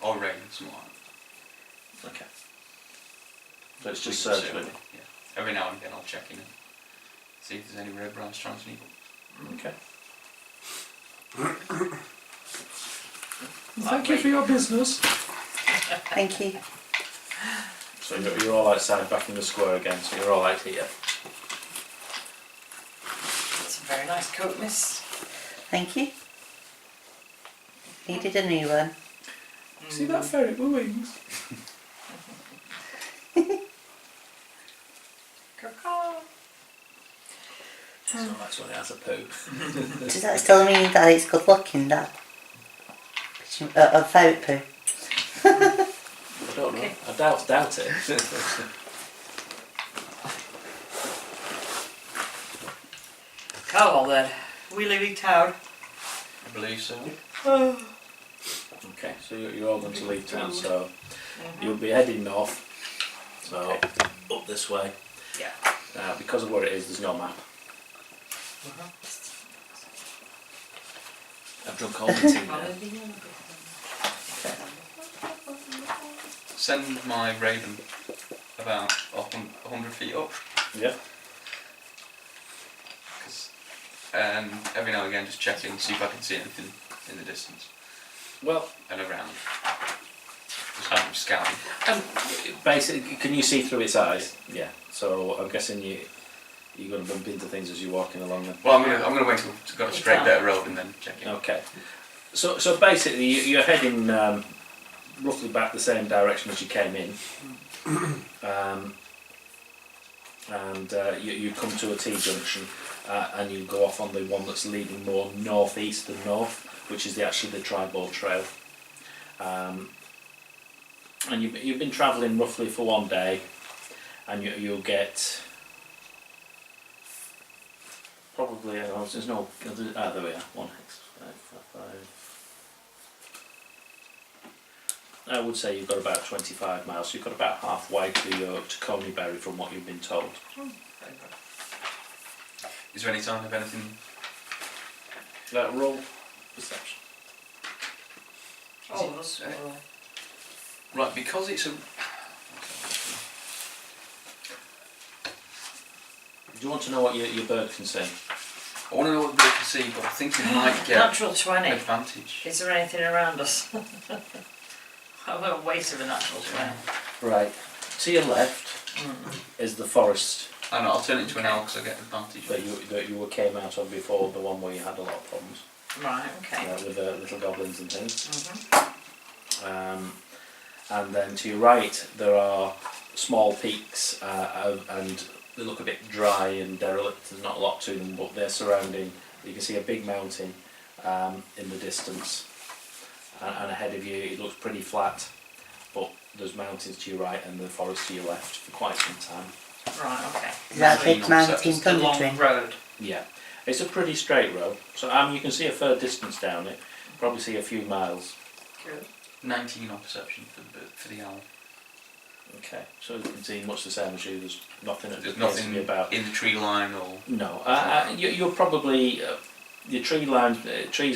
[SPEAKER 4] Or rain, something like that.
[SPEAKER 1] Okay. So it's just
[SPEAKER 4] We can
[SPEAKER 1] circling.
[SPEAKER 4] Yeah. Every now and again I'll check in and see if there's any red branch trying to sneak up.
[SPEAKER 1] Okay.
[SPEAKER 6] Thank you for your business.
[SPEAKER 5] Thank you.
[SPEAKER 1] So you're all outside back in the square again, so you're all out here.
[SPEAKER 3] It's a very nice coat, miss.
[SPEAKER 5] Thank you. Needed a new one.
[SPEAKER 6] See that ferret with wings?
[SPEAKER 3] Caw-caw.
[SPEAKER 1] So that's when it has a poo.
[SPEAKER 5] Does that still mean that it's good looking, Dad? A ferret poo.
[SPEAKER 1] I don't know.
[SPEAKER 3] Okay.
[SPEAKER 1] I doubt it.
[SPEAKER 3] Come on then. We leaving town?
[SPEAKER 4] I believe so.
[SPEAKER 1] Okay, so you're all going to leave town, so you'll be heading north. So up this way.
[SPEAKER 3] Yeah.
[SPEAKER 1] Because of where it is, there's no map. I've drunk all the tea now.
[SPEAKER 4] Send my raven about 100 feet up.
[SPEAKER 1] Yeah.
[SPEAKER 4] And every now and again just check in, see if I can see anything in the distance
[SPEAKER 1] Well,
[SPEAKER 4] and around. Just have them scouting.
[SPEAKER 1] basically, can you see through its eyes? Yeah. So I'm guessing you're going to bump into things as you're walking along them.
[SPEAKER 4] Well, I'm gonna wait till it's got a straight dirt road and then check in.
[SPEAKER 1] Okay. So basically, you're heading roughly back the same direction as you came in, and you come to a T-junction, and you go off on the one that's leading more northeast than north, which is actually the Tribal Trail. And you've been travelling roughly for one day, and you'll get probably there's no there we are 1 X 5. I would say you've got about 25 miles. So you've got about halfway to Coneyberry from what you've been told.
[SPEAKER 4] Is there any sign of anything?
[SPEAKER 1] Roll perception.
[SPEAKER 3] All of us.
[SPEAKER 4] Right, because it's a.
[SPEAKER 1] Do you want to know what your bird can say?
[SPEAKER 4] I want to know what they can see, but I think we might get
[SPEAKER 3] Natural 20.
[SPEAKER 4] advantage.
[SPEAKER 3] Is there anything around us? I'm a waste of a natural 20.
[SPEAKER 1] Right. To your left is the forest
[SPEAKER 4] I know, I'll turn it into an owl because I get advantage.
[SPEAKER 1] that you came out of before, the one where you had a lot of problems
[SPEAKER 3] Right, okay.
[SPEAKER 1] with little goblins and things.
[SPEAKER 3] Mhm.
[SPEAKER 1] And then to your right there are small peaks, and they look a bit dry and derelict. There's not a lot to them, but they're surrounding. You can see a big mountain in the distance, and ahead of you it looks pretty flat, but there's mountains to your right and the forest to your left for quite some time.
[SPEAKER 3] Right, okay.
[SPEAKER 5] Is that a
[SPEAKER 4] So
[SPEAKER 5] big
[SPEAKER 4] you know,
[SPEAKER 5] mountain
[SPEAKER 4] so it's
[SPEAKER 3] The long
[SPEAKER 5] country?
[SPEAKER 3] road.
[SPEAKER 1] Yeah, it's a pretty straight road, so you can see a fair distance down it. Probably see a few miles.
[SPEAKER 3] Good.
[SPEAKER 4] 19 on perception for the owl.
[SPEAKER 1] Okay, so you can see much the same as you. There's nothing that
[SPEAKER 4] There's
[SPEAKER 1] appears to
[SPEAKER 4] nothing
[SPEAKER 1] be about.
[SPEAKER 4] in the tree line or.
[SPEAKER 1] No, you're probably your trees are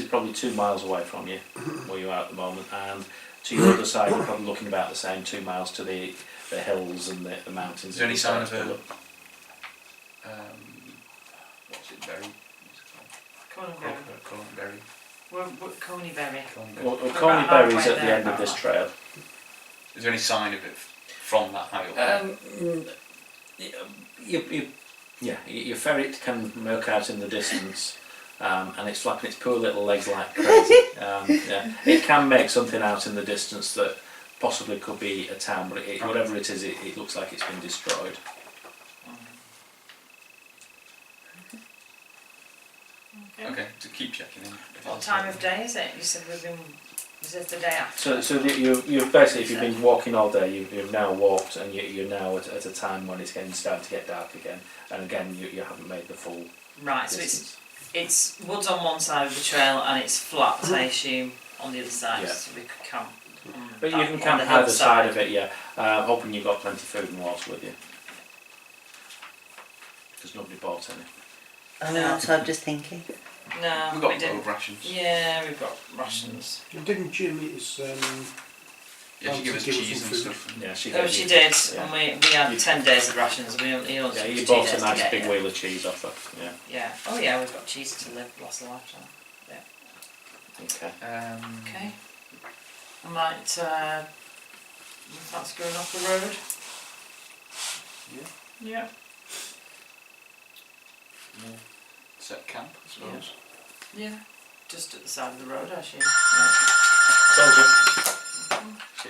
[SPEAKER 1] probably 2 miles away from you where you are at the moment, and to your other side you're probably looking about the same 2 miles to the hills and the mountains.
[SPEAKER 4] Is there any sign of
[SPEAKER 1] a?
[SPEAKER 4] What's it, berry?
[SPEAKER 3] Coneyberry.
[SPEAKER 4] Coneyberry.
[SPEAKER 3] We're Coneyberry.
[SPEAKER 1] Well,
[SPEAKER 3] We're
[SPEAKER 1] Coneyberry's
[SPEAKER 3] about
[SPEAKER 1] at the
[SPEAKER 3] halfway
[SPEAKER 1] end of
[SPEAKER 3] there.
[SPEAKER 1] this trail.
[SPEAKER 4] Is there any sign of it from that high up?
[SPEAKER 1] Your ferret can milk out in the distance, and it's flapping its poor little legs like crazy. It can make something out in the distance that possibly could be a town, but whatever it is, it looks like it's been destroyed.
[SPEAKER 4] Okay, to keep checking in.
[SPEAKER 3] What time of day is it? You said we've been. Is this the day after?
[SPEAKER 1] So you've basically, if you've been walking all day, you've now walked, and you're now at a time when it's starting to get dark again, and again you haven't made the full
[SPEAKER 3] Right, so
[SPEAKER 1] distance.
[SPEAKER 3] it's woods on one side of the trail and it's flat, I assume, on the other side,
[SPEAKER 1] Yeah.
[SPEAKER 3] so we could camp.
[SPEAKER 1] But you
[SPEAKER 3] on
[SPEAKER 1] can camp
[SPEAKER 3] the
[SPEAKER 1] either side
[SPEAKER 3] hillside.
[SPEAKER 1] of it, yeah. Hoping you've got plenty of food and water with you, because nobody bought any.
[SPEAKER 5] Oh,
[SPEAKER 3] No.
[SPEAKER 5] that's what I'm just thinking.
[SPEAKER 3] No,
[SPEAKER 4] We've
[SPEAKER 3] we
[SPEAKER 4] got
[SPEAKER 3] didn't.
[SPEAKER 4] road rations.
[SPEAKER 3] Yeah, we've got rations.
[SPEAKER 2] Didn't Jimmy's
[SPEAKER 4] Yeah, she
[SPEAKER 2] Oh,
[SPEAKER 4] gave us
[SPEAKER 2] to give us
[SPEAKER 4] cheese
[SPEAKER 2] some
[SPEAKER 4] and
[SPEAKER 2] food.
[SPEAKER 4] stuff. And
[SPEAKER 1] Yeah, she
[SPEAKER 3] Oh,
[SPEAKER 1] gave
[SPEAKER 3] she
[SPEAKER 1] you,
[SPEAKER 3] did,
[SPEAKER 1] yeah.
[SPEAKER 3] and we had
[SPEAKER 1] You-
[SPEAKER 3] 10 days of rations. We only
[SPEAKER 1] Yeah, you
[SPEAKER 3] 2
[SPEAKER 1] bought
[SPEAKER 3] days
[SPEAKER 1] a
[SPEAKER 3] to
[SPEAKER 1] nice
[SPEAKER 3] get
[SPEAKER 1] big
[SPEAKER 3] here.
[SPEAKER 1] wheel of cheese off her. Yeah.
[SPEAKER 3] Yeah. Oh yeah, we've got cheese to live, last a lifetime.
[SPEAKER 1] Okay.
[SPEAKER 3] Okay. I might fancy going off the road.
[SPEAKER 4] Yeah.
[SPEAKER 3] Yeah.
[SPEAKER 4] More set camp, I suppose.
[SPEAKER 3] Yeah. Just at the side of the road, actually.
[SPEAKER 1] Told you.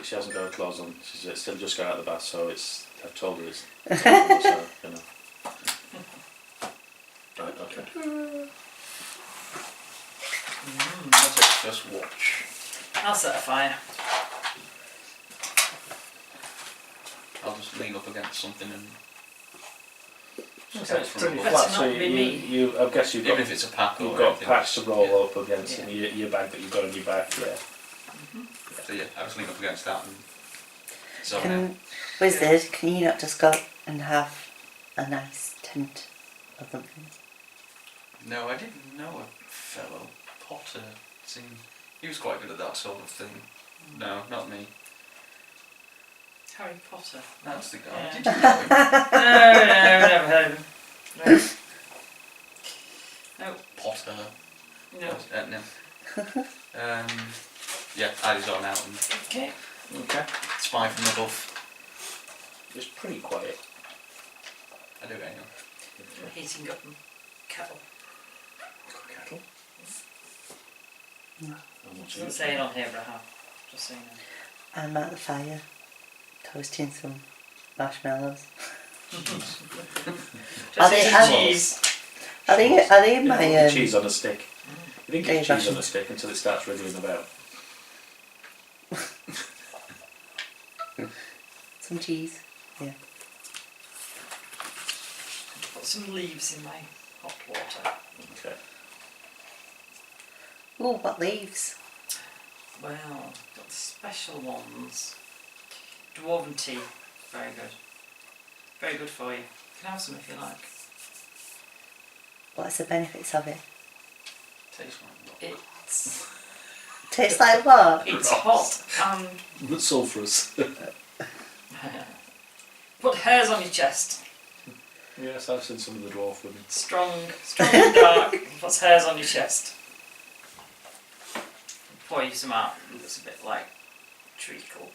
[SPEAKER 1] She hasn't got her clothes on. She's still just got out of the bath, so I've told her it's. So, you know. Right. Okay.
[SPEAKER 4] I'll take first watch.
[SPEAKER 3] I'll set a fire.
[SPEAKER 4] I'll just lean up against something and
[SPEAKER 1] So it's
[SPEAKER 4] from
[SPEAKER 1] pretty
[SPEAKER 4] above.
[SPEAKER 1] flat.
[SPEAKER 3] Better
[SPEAKER 1] So
[SPEAKER 3] not be me.
[SPEAKER 1] I guess you've
[SPEAKER 4] Even
[SPEAKER 1] got
[SPEAKER 4] if it's a pack or
[SPEAKER 1] you've got
[SPEAKER 4] anything,
[SPEAKER 1] packs to roll
[SPEAKER 4] yeah.
[SPEAKER 1] up against and your bag that you've got on your back. Yeah.
[SPEAKER 4] So yeah, I just lean up against that and so
[SPEAKER 5] Wizard, can you not just go and have a nice tent or something?
[SPEAKER 4] No, I didn't know a fellow Potter. He was quite good at that sort of thing. No, not me.
[SPEAKER 3] Harry Potter.
[SPEAKER 4] That's the guy.
[SPEAKER 3] Yeah.
[SPEAKER 4] Did you know him?
[SPEAKER 3] No, never heard of him. No.
[SPEAKER 4] Potter.
[SPEAKER 3] No.
[SPEAKER 4] No. Yeah, eyes on out and
[SPEAKER 3] Okay.
[SPEAKER 1] Okay.
[SPEAKER 4] spy from above.
[SPEAKER 1] It's pretty quiet.
[SPEAKER 4] I do it anyway.
[SPEAKER 3] We're heating up kettle.
[SPEAKER 1] Kettle.
[SPEAKER 5] No.
[SPEAKER 1] How much
[SPEAKER 3] Doesn't
[SPEAKER 1] is
[SPEAKER 3] say
[SPEAKER 1] it?
[SPEAKER 3] it on here, but I have. Just so you know.
[SPEAKER 5] I'm at the fire, toasting some marshmallows.
[SPEAKER 3] Just
[SPEAKER 5] Are they-
[SPEAKER 3] eat
[SPEAKER 5] are-
[SPEAKER 3] cheese.
[SPEAKER 5] Are they in
[SPEAKER 1] You
[SPEAKER 5] my
[SPEAKER 1] don't get cheese on a stick. You didn't
[SPEAKER 5] Yeah,
[SPEAKER 1] get cheese on a
[SPEAKER 5] rations.
[SPEAKER 1] stick until it starts wriggling about.
[SPEAKER 5] some cheese?
[SPEAKER 3] Put some leaves in my hot water.
[SPEAKER 1] Okay.
[SPEAKER 5] Oh, what leaves?
[SPEAKER 3] Well, got the special ones. Dwarven tea. Very good. Very good for you. You can have some if you like.
[SPEAKER 5] What's the benefits of it?
[SPEAKER 4] Tastes like what?
[SPEAKER 3] It's
[SPEAKER 5] Tastes like what?
[SPEAKER 3] it's hot and
[SPEAKER 1] Sulphurous.
[SPEAKER 3] put hairs on your chest.
[SPEAKER 1] Yes, I've seen some of the dwarf women.
[SPEAKER 3] Strong and dark. Puts hairs on your chest. Pour you some out. It looks a bit like treacle.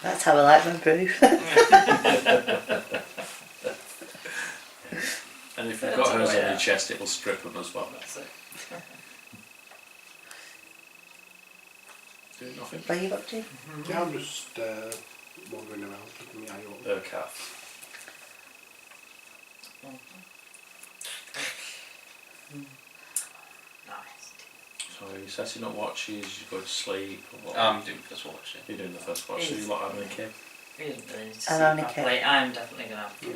[SPEAKER 5] That's how I like my brew.
[SPEAKER 1] And if you've
[SPEAKER 3] That's
[SPEAKER 1] got hers
[SPEAKER 3] the
[SPEAKER 1] on
[SPEAKER 3] way
[SPEAKER 1] your
[SPEAKER 3] out.
[SPEAKER 1] chest, it will strip them as well.
[SPEAKER 3] That's it.
[SPEAKER 1] Doing nothing.
[SPEAKER 5] What are you up to?
[SPEAKER 2] Yeah, I'm just wandering around, keeping my eye open.
[SPEAKER 1] Calf.
[SPEAKER 3] Nice.
[SPEAKER 1] So you're setting up watches, you go to sleep. Or what?
[SPEAKER 4] I'm doing first watch. Yeah.
[SPEAKER 1] You're doing the first watch, so
[SPEAKER 3] Is-
[SPEAKER 1] you're not having a kid.
[SPEAKER 3] We didn't really need to
[SPEAKER 5] I
[SPEAKER 3] see
[SPEAKER 5] only
[SPEAKER 3] properly. I'm definitely going to have to
[SPEAKER 2] Yeah.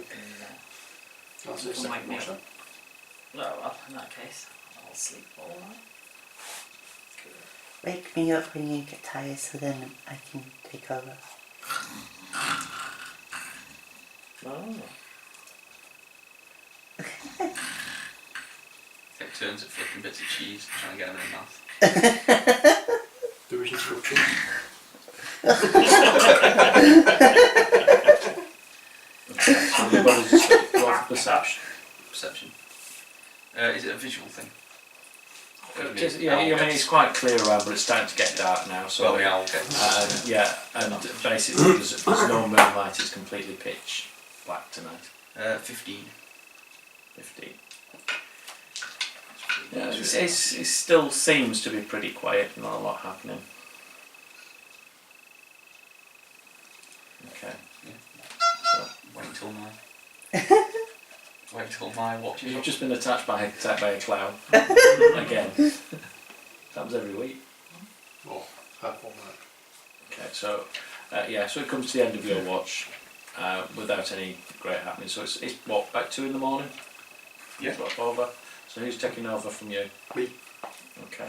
[SPEAKER 2] That's the
[SPEAKER 3] We'll make
[SPEAKER 2] second
[SPEAKER 3] me
[SPEAKER 2] watch
[SPEAKER 3] up.
[SPEAKER 2] then.
[SPEAKER 3] No, well, in that case, I'll sleep all night. Good.
[SPEAKER 5] Wake me up when you get tired so then I can take over.
[SPEAKER 3] Oh.
[SPEAKER 4] Take turns at flicking bits of cheese, trying to get them in the mouth.
[SPEAKER 2] There is instructions.
[SPEAKER 1] So everybody's just go off perception.
[SPEAKER 4] Perception. Is it a visual thing?
[SPEAKER 1] Yeah, I mean it's quite clear around, but it's starting to get dark now. So
[SPEAKER 4] Well, yeah, I'll get
[SPEAKER 1] yeah, and basically there's no moonlight. It's completely pitch black tonight.
[SPEAKER 4] 15.
[SPEAKER 1] 15. Yeah, it still seems to be pretty quiet. Not a lot happening. Okay. So
[SPEAKER 4] Wait till my watch is
[SPEAKER 1] you've
[SPEAKER 4] up.
[SPEAKER 1] just been attacked by a clown again. Happens every week.
[SPEAKER 2] Oh, half on that.
[SPEAKER 1] Okay, so yeah, so it comes to the end of your watch without any great happening. So it's what, about 2 in the morning?
[SPEAKER 4] Yeah.
[SPEAKER 1] Swap over. So who's taking over from you?
[SPEAKER 2] Me.
[SPEAKER 1] Okay.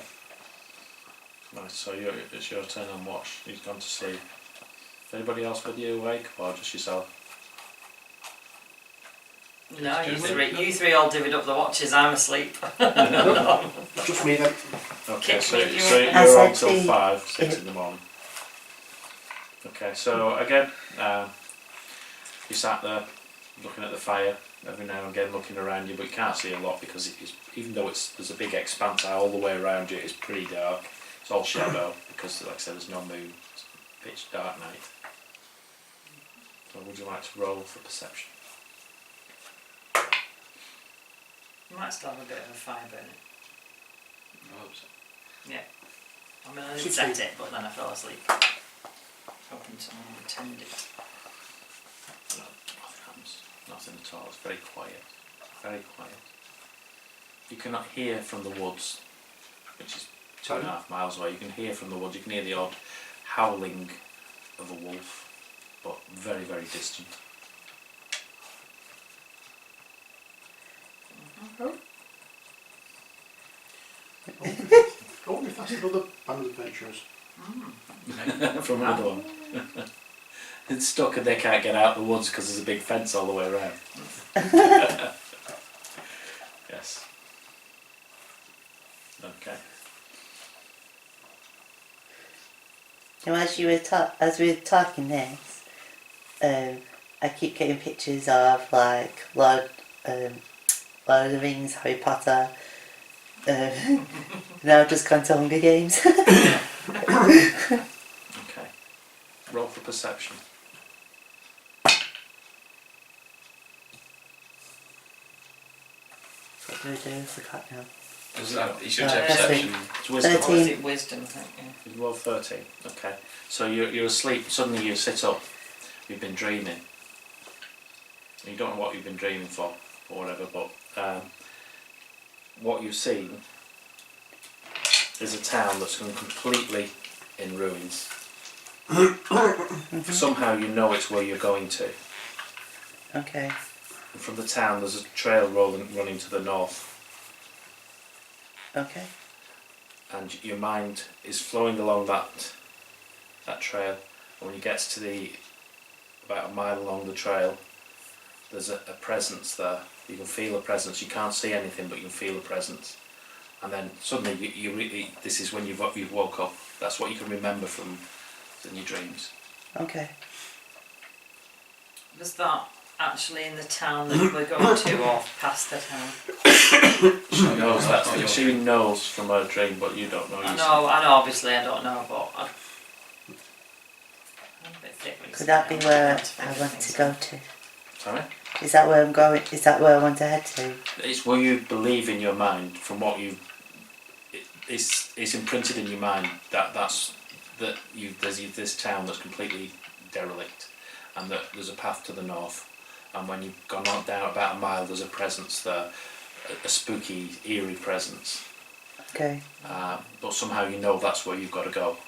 [SPEAKER 1] Nice. So it's your turn on watch. He's gone to sleep. Is anybody else with you awake, or just yourself?
[SPEAKER 3] No, you three all divvied up the watches. I'm asleep.
[SPEAKER 2] Just me then.
[SPEAKER 1] Okay,
[SPEAKER 3] Kick
[SPEAKER 1] so,
[SPEAKER 3] me, you
[SPEAKER 1] so
[SPEAKER 3] in.
[SPEAKER 1] you're on
[SPEAKER 5] I
[SPEAKER 1] till
[SPEAKER 5] said
[SPEAKER 1] 5, 6 in the morning. Okay, so again, you sat there looking at the fire, every now and again looking around you, but you can't see a lot because even though there's a big expanse all the way around you, it's pretty dark. It's all shadow because, like I said, there's no moon. It's pitch dark night. So would you like to roll for perception?
[SPEAKER 3] You might still have a bit of a fire burning.
[SPEAKER 4] I hope so.
[SPEAKER 3] I mean, I didn't set it, but then I fell asleep. Hoping someone would tend it.
[SPEAKER 1] No, nothing happens. Nothing at all. It's very quiet. Very quiet. You cannot hear from the woods, which is 2.5 miles away. You can hear from the woods. You can hear the odd howling of a wolf, but very, very distant.
[SPEAKER 2] I wonder if that's another band of adventurers.
[SPEAKER 1] From another one. It's stuck and they can't get out of the woods because there's a big fence all the way around. Yes. Okay.
[SPEAKER 5] Now, as we were talking this, I keep getting pictures of like Lord of the Rings, Harry Potter. Now I've just gone to Hunger Games.
[SPEAKER 1] Okay. Roll for perception.
[SPEAKER 5] What do I do? I forgot now.
[SPEAKER 4] You should
[SPEAKER 5] Yeah,
[SPEAKER 4] have
[SPEAKER 5] that's
[SPEAKER 4] perception.
[SPEAKER 1] It's wisdom.
[SPEAKER 5] 13.
[SPEAKER 3] Or is it wisdom, I think, yeah.
[SPEAKER 1] You roll 13. Okay. So you're asleep. Suddenly you sit up. You've been dreaming. You don't know what you've been dreaming for, or whatever. But what you've seen is a town that's gone completely in ruins. Somehow you know it's where you're going to.
[SPEAKER 5] Okay.
[SPEAKER 1] And from the town, there's a trail running to the north.
[SPEAKER 5] Okay.
[SPEAKER 1] And your mind is flowing along that trail, and when you get to about a mile along the trail, there's a presence there. You can feel a presence. You can't see anything, but you can feel a presence. And then suddenly you really, this is when you've woke up. That's what you can remember from your dreams.
[SPEAKER 5] Okay.
[SPEAKER 3] Was that actually in the town that we're going to, or past the town?
[SPEAKER 1] She knows that. She knows from her dream, but you don't know.
[SPEAKER 3] I know, obviously I don't know, but I'm a bit thick with
[SPEAKER 5] Could that be
[SPEAKER 3] this
[SPEAKER 5] where
[SPEAKER 3] thing.
[SPEAKER 5] I want to go to?
[SPEAKER 1] Sorry?
[SPEAKER 5] Is that where I'm going? Is that where I want to head to?
[SPEAKER 1] It's where you believe in your mind from what you. It's imprinted in your mind there's this town that's completely derelict, and that there's a path to the north, and when you've gone on down about a mile, there's a presence there, a spooky, eerie presence.
[SPEAKER 5] Okay.
[SPEAKER 1] But somehow you know that's where you've got to go.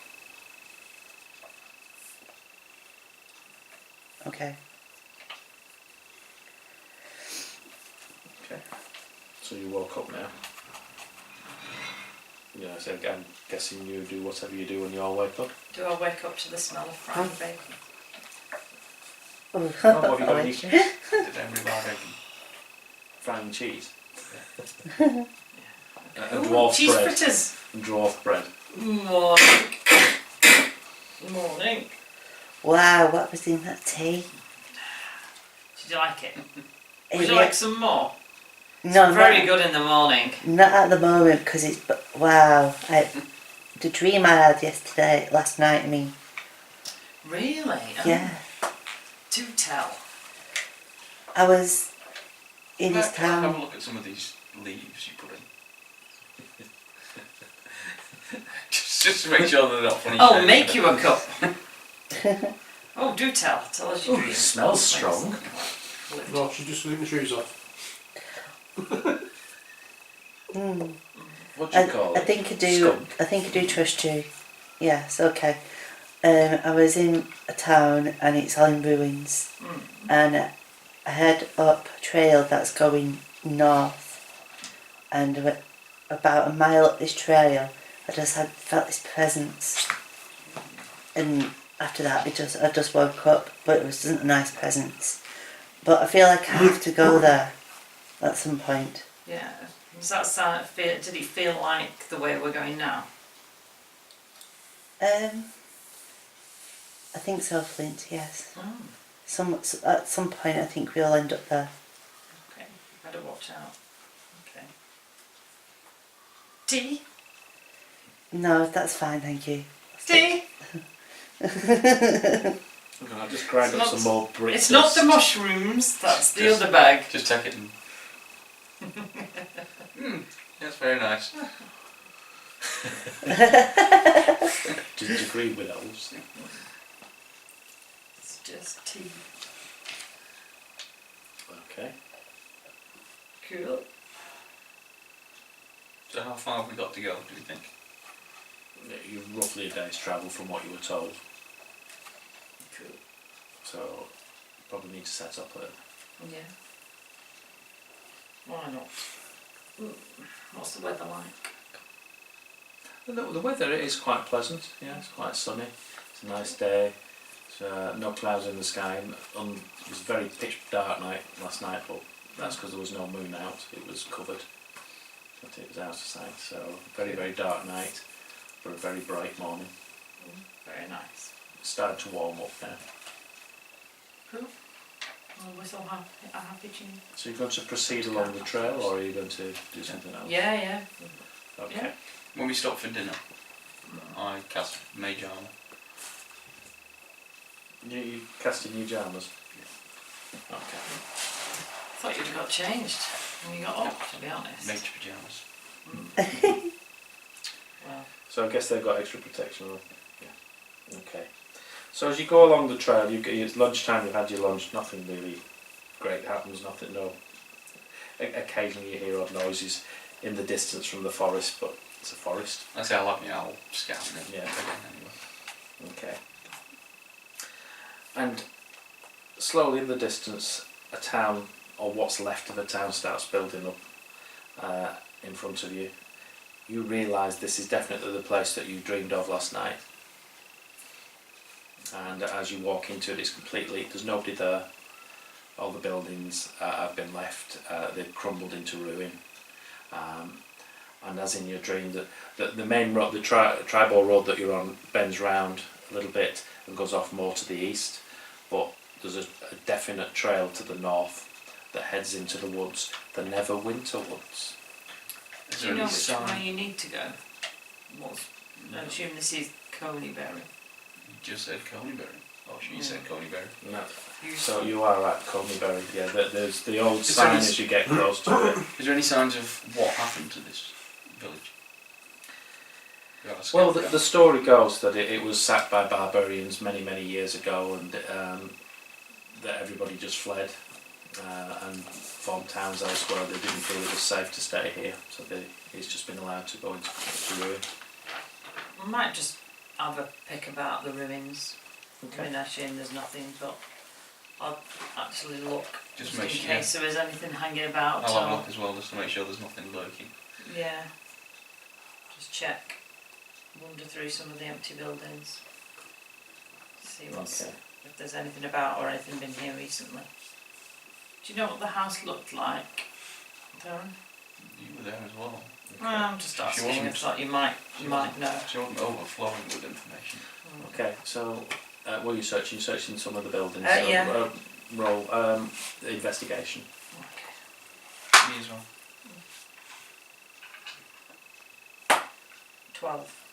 [SPEAKER 5] Okay.
[SPEAKER 1] Okay. So you woke up now. Yeah, so I'm guessing you do whatever you do when you all wake up.
[SPEAKER 3] Do I wake up to the smell of frying bacon?
[SPEAKER 5] Oh,
[SPEAKER 1] Oh, what have you got in your
[SPEAKER 4] Did every bar bacon?
[SPEAKER 1] frying cheese?
[SPEAKER 3] Ooh,
[SPEAKER 1] And dwarf
[SPEAKER 3] cheese
[SPEAKER 1] bread.
[SPEAKER 3] fritters!
[SPEAKER 1] And dwarf bread.
[SPEAKER 3] Morning.
[SPEAKER 5] Wow, what was in that tea?
[SPEAKER 3] Did you like it? Would
[SPEAKER 5] Is
[SPEAKER 3] you
[SPEAKER 5] it-
[SPEAKER 3] like some more?
[SPEAKER 5] No,
[SPEAKER 3] Very
[SPEAKER 5] not,
[SPEAKER 3] good in the morning.
[SPEAKER 5] not at the moment because it's wow. The dream I had last night. I mean,
[SPEAKER 3] Really? Oh,
[SPEAKER 5] yeah,
[SPEAKER 3] do tell.
[SPEAKER 5] I was in this
[SPEAKER 4] Can I have a
[SPEAKER 5] town.
[SPEAKER 4] look at some of these leaves you put in? just to make sure they're not funny.
[SPEAKER 3] Oh,
[SPEAKER 4] shaped.
[SPEAKER 3] make you a cup. Oh, do tell. Tell us your
[SPEAKER 1] Ooh,
[SPEAKER 3] dream.
[SPEAKER 1] it smells strong.
[SPEAKER 2] No, she's just taking the shoes off.
[SPEAKER 5] Mm.
[SPEAKER 1] What do you call
[SPEAKER 5] I
[SPEAKER 1] it?
[SPEAKER 5] think I do.
[SPEAKER 1] Skunk.
[SPEAKER 5] I think I do trust you. Yes, okay. I was in a town and it's all in ruins, and I head up a trail that's going north, and about a mile up this trail, I just felt this presence, and after that, I just woke up, but it wasn't a nice presence. But I feel like I have to go there at some point.
[SPEAKER 3] Yeah. Does that sound? Did it feel like the way we're going now?
[SPEAKER 5] I think so, Flint. Yes.
[SPEAKER 3] Oh,
[SPEAKER 5] At some point, I think we'll end up there.
[SPEAKER 3] okay. Better watch out. Okay. Tea?
[SPEAKER 5] No, that's fine, thank you.
[SPEAKER 3] Tea?
[SPEAKER 1] I'll just grind
[SPEAKER 3] It's
[SPEAKER 1] up
[SPEAKER 3] not-
[SPEAKER 1] some more bricks.
[SPEAKER 3] It's not the mushrooms, that's the
[SPEAKER 4] Just-
[SPEAKER 3] other bag.
[SPEAKER 4] Just take it and. That's very nice.
[SPEAKER 1] Do you agree with those?
[SPEAKER 3] It's just tea.
[SPEAKER 1] Okay.
[SPEAKER 3] Cool.
[SPEAKER 4] So how far have we got to go, do you think?
[SPEAKER 1] You're roughly a day's travel from what you were told,
[SPEAKER 3] Cool.
[SPEAKER 1] so you probably need to set up a.
[SPEAKER 3] Yeah. Why not? What's the weather like?
[SPEAKER 1] The weather is quite pleasant. Yeah, it's quite sunny. It's a nice day. It's, no clouds in the sky. It was a very pitch dark night last night, but that's because there was no moon out. It was covered, but it was out of sight. So very dark night, but a very bright morning.
[SPEAKER 3] Very nice.
[SPEAKER 1] It's starting to warm up now.
[SPEAKER 3] Cool. Well, we're so a happy tune.
[SPEAKER 1] So you're going to proceed along the trail, or are you going to do something else?
[SPEAKER 3] Yeah, yeah.
[SPEAKER 1] Okay.
[SPEAKER 3] Yeah.
[SPEAKER 4] When we stop for dinner, I cast Mage Armour.
[SPEAKER 1] You cast in your jammers? Okay.
[SPEAKER 3] Thought you'd got changed when you got up, to be honest.
[SPEAKER 4] Mage Pyjamas.
[SPEAKER 3] Well,
[SPEAKER 1] So I guess they've got extra protection on. Yeah. Okay. So as you go along the trail, it's lunchtime, you've had your lunch, nothing really great happens, nothing, no. Occasionally you hear odd noises in the distance from the forest, but it's a forest.
[SPEAKER 4] I say I like my owl scouting it.
[SPEAKER 1] Yeah.
[SPEAKER 4] Anyway.
[SPEAKER 1] Okay. And slowly in the distance, a town, or what's left of a town, starts building up in front of you. You realise this is definitely the place that you dreamed of last night. And as you walk into it, it's completely, there's nobody there. All the buildings have been left, they've crumbled into ruin. And as in your dream, the main road, the tribal road that you're on bends round a little bit and goes off more to the east, but there's a definite trail to the north that heads into the woods, the Neverwinter Woods.
[SPEAKER 4] Is
[SPEAKER 3] do
[SPEAKER 4] there
[SPEAKER 3] you know
[SPEAKER 4] any
[SPEAKER 3] which
[SPEAKER 4] sign?
[SPEAKER 3] way you need to go? I assume this is Coneyberry.
[SPEAKER 4] You just said Coneyberry. Oh, she said Coneyberry.
[SPEAKER 1] No. So you are at Coneyberry, yeah. There's the old
[SPEAKER 4] Is there
[SPEAKER 1] sign
[SPEAKER 4] any-
[SPEAKER 1] as you get close to it.
[SPEAKER 4] Is there any signs of what happened to this village?
[SPEAKER 1] Well, the story goes that it was sacked by barbarians many years ago, and that everybody just fled and formed towns elsewhere. They didn't feel it was safe to stay here, so it's just been allowed to go into ruin.
[SPEAKER 3] I might just have a pick about the ruins. I
[SPEAKER 1] Okay.
[SPEAKER 3] mean, actually, there's nothing, but I'll actually look
[SPEAKER 4] Just
[SPEAKER 3] in
[SPEAKER 4] make sure.
[SPEAKER 3] case there is anything hanging about.
[SPEAKER 4] I'll have a
[SPEAKER 3] or-
[SPEAKER 4] look as well just to make sure there's nothing lurking.
[SPEAKER 3] Yeah. Just check. Wander through some of the empty buildings. See
[SPEAKER 1] Okay.
[SPEAKER 3] if there's anything about or anything been here recently. Do you know what the house looked like, Darren?
[SPEAKER 4] You were there as well.
[SPEAKER 3] Well, I'm just
[SPEAKER 4] She
[SPEAKER 3] asking. I
[SPEAKER 4] wasn't-
[SPEAKER 3] thought you might know.
[SPEAKER 4] She wasn't overflowing with information.
[SPEAKER 1] Okay, so what are you searching? You're searching some of the buildings.
[SPEAKER 3] Yeah.
[SPEAKER 1] Roll investigation.
[SPEAKER 3] Okay.
[SPEAKER 4] Me as well.
[SPEAKER 3] 12.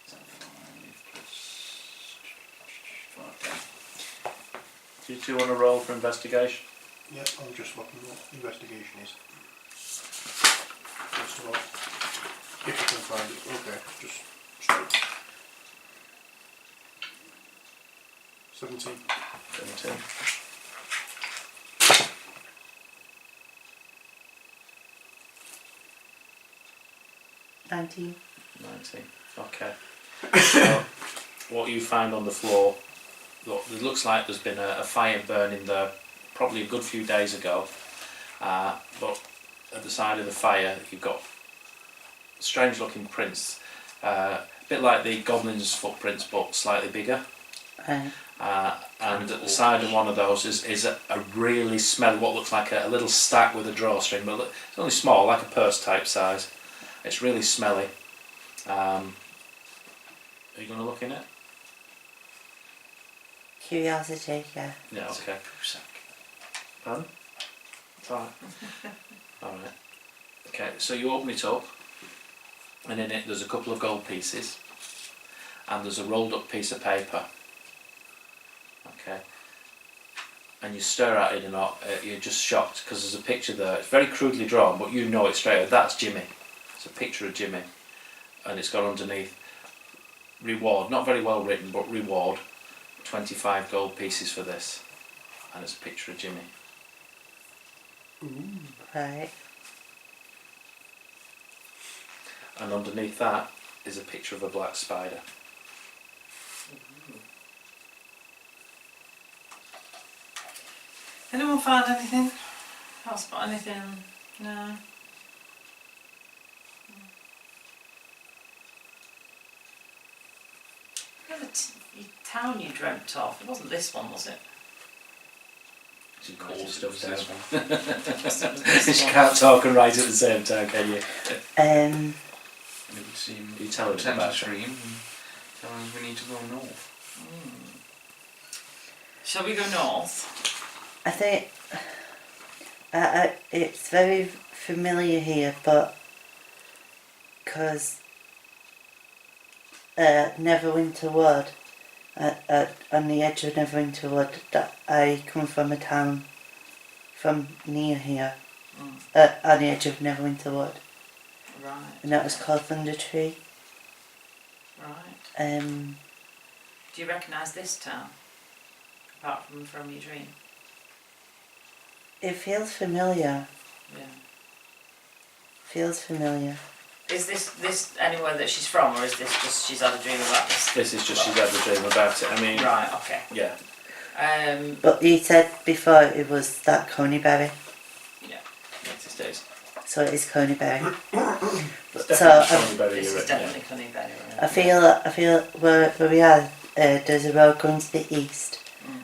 [SPEAKER 4] Is that 5 plus 5, 10?
[SPEAKER 1] Do you two want to roll for investigation?
[SPEAKER 2] Yeah, I'm just looking what investigation is. First of all, if you can find it, okay, just straight. 17.
[SPEAKER 1] 17.
[SPEAKER 5] $19.
[SPEAKER 1] 19. Okay. So, what you find on the floor, look, it looks like there's been a fire burning there probably a good few days ago. But at the side of the fire, you've got strange looking prints. A bit like the goblin's footprints, but slightly bigger.
[SPEAKER 5] Right.
[SPEAKER 1] And at the side of one of those is a really smelly, what looks like a little stack with a drawstring, but it's only small, like a purse type size. It's really smelly. Are you going to look in it?
[SPEAKER 5] Curiosity, yeah.
[SPEAKER 1] Yeah,
[SPEAKER 4] It's a
[SPEAKER 1] okay.
[SPEAKER 4] poo sack.
[SPEAKER 1] Pardon? It's alright. Alright. Okay, so you open it up, and in it there's a couple of gold pieces, and there's a rolled up piece of paper. Okay. And you stare at it and you're just shocked because there's a picture there. It's very crudely drawn, but you know it straight away. That's Jimmy. It's a picture of Jimmy, and it's got underneath reward, not very well written, but reward, 25 gold pieces for this, and it's a picture of Jimmy.
[SPEAKER 5] Right.
[SPEAKER 1] And underneath that is a picture of a black spider.
[SPEAKER 3] Anyone find anything? I'll spot anything? No. The town you dreamt of, it wasn't this one, was it?
[SPEAKER 1] She
[SPEAKER 4] Right,
[SPEAKER 1] calls
[SPEAKER 4] it
[SPEAKER 1] stuff
[SPEAKER 4] was
[SPEAKER 1] down.
[SPEAKER 4] this one.
[SPEAKER 3] This
[SPEAKER 1] You
[SPEAKER 3] one.
[SPEAKER 1] can't talk and write at the same time, can you?
[SPEAKER 4] It would seem
[SPEAKER 1] You tell us about it.
[SPEAKER 4] stream and tell us we need to go north.
[SPEAKER 3] Shall we go north?
[SPEAKER 5] I think it's very familiar here, but because Neverwinter Wood, on the edge of Neverwinter Wood, that I come from a town from near here, on the edge of Neverwinter Wood,
[SPEAKER 3] Right.
[SPEAKER 5] and that was called Thunder Tree.
[SPEAKER 3] Right.
[SPEAKER 5] Um,
[SPEAKER 3] Do you recognise this town? Apart from your dream?
[SPEAKER 5] it feels familiar.
[SPEAKER 3] Yeah.
[SPEAKER 5] Feels familiar.
[SPEAKER 3] Is this anywhere that she's from, or is this just she's had a dream about this?
[SPEAKER 1] This is just she's had a dream about it. I mean,
[SPEAKER 3] Right, okay.
[SPEAKER 1] yeah.
[SPEAKER 5] But you said before it was that Coneyberry,
[SPEAKER 3] Yeah.
[SPEAKER 1] It is.
[SPEAKER 5] so it is Coneyberry.
[SPEAKER 1] It's
[SPEAKER 5] So
[SPEAKER 1] definitely Coneyberry,
[SPEAKER 3] This
[SPEAKER 1] you're
[SPEAKER 3] is
[SPEAKER 1] right,
[SPEAKER 3] definitely Cunning Berry.
[SPEAKER 5] I feel where we are, there's a road going to the east,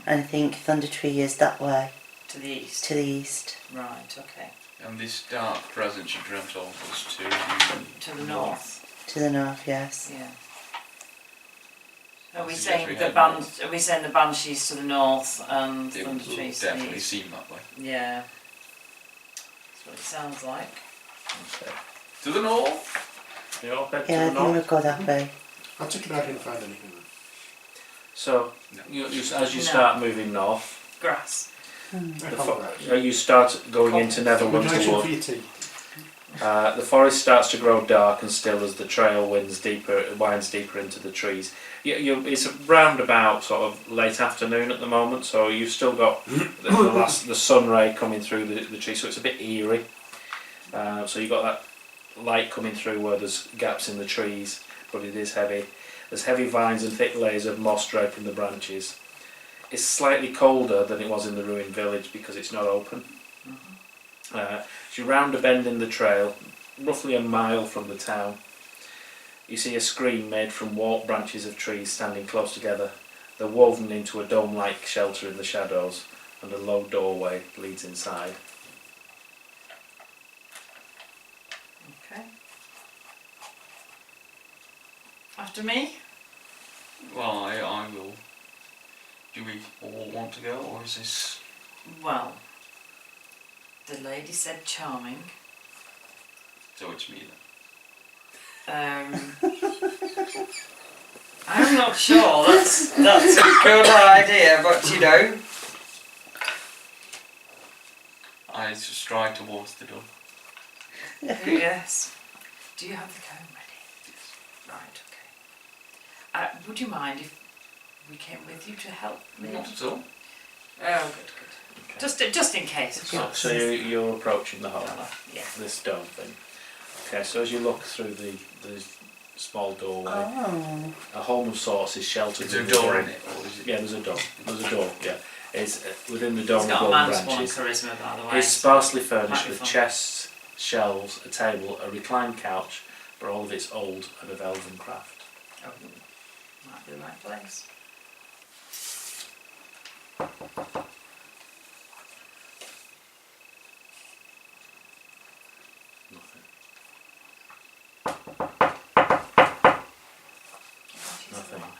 [SPEAKER 5] and I think Thunder Tree is that way,
[SPEAKER 3] To the east.
[SPEAKER 5] to the east.
[SPEAKER 3] Right, okay.
[SPEAKER 4] And this dark presence you dreamt of was to
[SPEAKER 3] To the north.
[SPEAKER 5] To the north, yes.
[SPEAKER 3] Yeah. Are we
[SPEAKER 4] Suggest
[SPEAKER 3] saying
[SPEAKER 4] we
[SPEAKER 3] the
[SPEAKER 4] head
[SPEAKER 3] ban?
[SPEAKER 4] north.
[SPEAKER 3] Are we saying the banshees to the north and
[SPEAKER 4] It
[SPEAKER 3] Thunder
[SPEAKER 4] will
[SPEAKER 3] Trees to the
[SPEAKER 4] definitely
[SPEAKER 3] east?
[SPEAKER 4] seem that way.
[SPEAKER 3] Yeah. That's what it sounds like.
[SPEAKER 1] Okay.
[SPEAKER 4] To the north!
[SPEAKER 1] You all head
[SPEAKER 5] Yeah,
[SPEAKER 1] to
[SPEAKER 5] I
[SPEAKER 1] the
[SPEAKER 5] think
[SPEAKER 1] north.
[SPEAKER 5] we'll go that way.
[SPEAKER 2] I took it I didn't find anything then.
[SPEAKER 1] So,
[SPEAKER 4] No.
[SPEAKER 1] as you
[SPEAKER 3] No.
[SPEAKER 1] start moving north,
[SPEAKER 3] Grass.
[SPEAKER 2] I
[SPEAKER 1] the
[SPEAKER 2] found that.
[SPEAKER 1] you start going into
[SPEAKER 2] Would you like
[SPEAKER 1] Neverwinter
[SPEAKER 2] some
[SPEAKER 1] Wood.
[SPEAKER 2] for your tea?
[SPEAKER 1] The forest starts to grow dark and still as the trail winds deeper into the trees. It's around about sort of late afternoon at the moment, so you've still got the sun ray coming through the tree, so it's a bit eerie. So you've got that light coming through where there's gaps in the trees, but it is heavy. There's heavy vines and thick layers of moss draping the branches. It's slightly colder than it was in the ruined village because it's not open. As you round a bend in the trail, roughly a mile from the town, you see a screen made from warped branches of trees standing close together. They're woven into a dome-like shelter in the shadows, and a low doorway leads inside.
[SPEAKER 3] Okay. After me?
[SPEAKER 4] Well, I will. Do we all want to go, or is this...
[SPEAKER 3] Well, the lady said charming.
[SPEAKER 4] So it's me then?
[SPEAKER 3] I'm not sure that's a good idea, but you know.
[SPEAKER 4] I stride towards the door.
[SPEAKER 3] Yes. Do you have the comb ready? Right, okay. Would you mind if we came with you to help me?
[SPEAKER 4] Not at all.
[SPEAKER 3] Oh, good.
[SPEAKER 1] Okay.
[SPEAKER 3] Just in case, of
[SPEAKER 1] So,
[SPEAKER 3] course.
[SPEAKER 1] so you're approaching the hole,
[SPEAKER 3] Yeah.
[SPEAKER 1] this stone thing. Okay, so as you look through the small doorway,
[SPEAKER 5] Oh.
[SPEAKER 1] a home of sorts is sheltered.
[SPEAKER 4] Is there a
[SPEAKER 1] within
[SPEAKER 4] door
[SPEAKER 1] the
[SPEAKER 4] in it, or is it?
[SPEAKER 1] Yeah, there's a door. There's a door. Yeah, it's within the dome
[SPEAKER 3] It's
[SPEAKER 1] of
[SPEAKER 3] got a
[SPEAKER 1] golden
[SPEAKER 3] man's one
[SPEAKER 1] branches.
[SPEAKER 3] charisma, by the way.
[SPEAKER 1] It's sparsely furnished
[SPEAKER 3] Might be
[SPEAKER 1] with
[SPEAKER 3] fun.
[SPEAKER 1] chests, shelves, a table, a reclined couch, but all of it's old and of elven craft.
[SPEAKER 3] Oh, might be the right place.
[SPEAKER 1] Nothing.
[SPEAKER 3] She's
[SPEAKER 1] Nothing.
[SPEAKER 3] alive.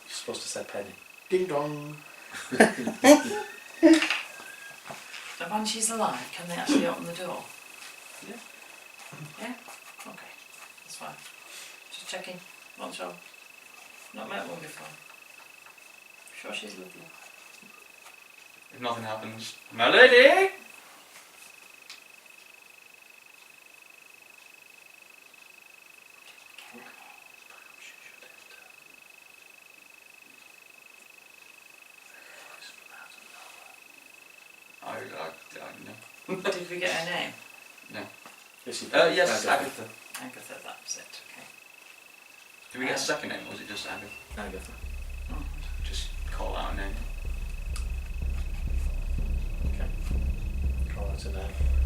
[SPEAKER 1] You're supposed to say penny.
[SPEAKER 2] Ding dong.
[SPEAKER 3] The banshee's alive, can they actually open the door?
[SPEAKER 1] Yeah.
[SPEAKER 3] Yeah? Okay, that's fine. Just checking, not sure. Not met one before. Sure she's lovely.
[SPEAKER 4] If nothing happens, my lady! I know.
[SPEAKER 3] Did we get her name?
[SPEAKER 1] Yes, you
[SPEAKER 4] Yes,
[SPEAKER 1] Agatha.
[SPEAKER 4] Agatha.
[SPEAKER 3] Agatha, that was it, okay.
[SPEAKER 4] Did we get a second name, or was it just Agatha?
[SPEAKER 1] Agatha.
[SPEAKER 3] Oh.
[SPEAKER 4] Just call out a name.
[SPEAKER 1] Okay. Call that a name.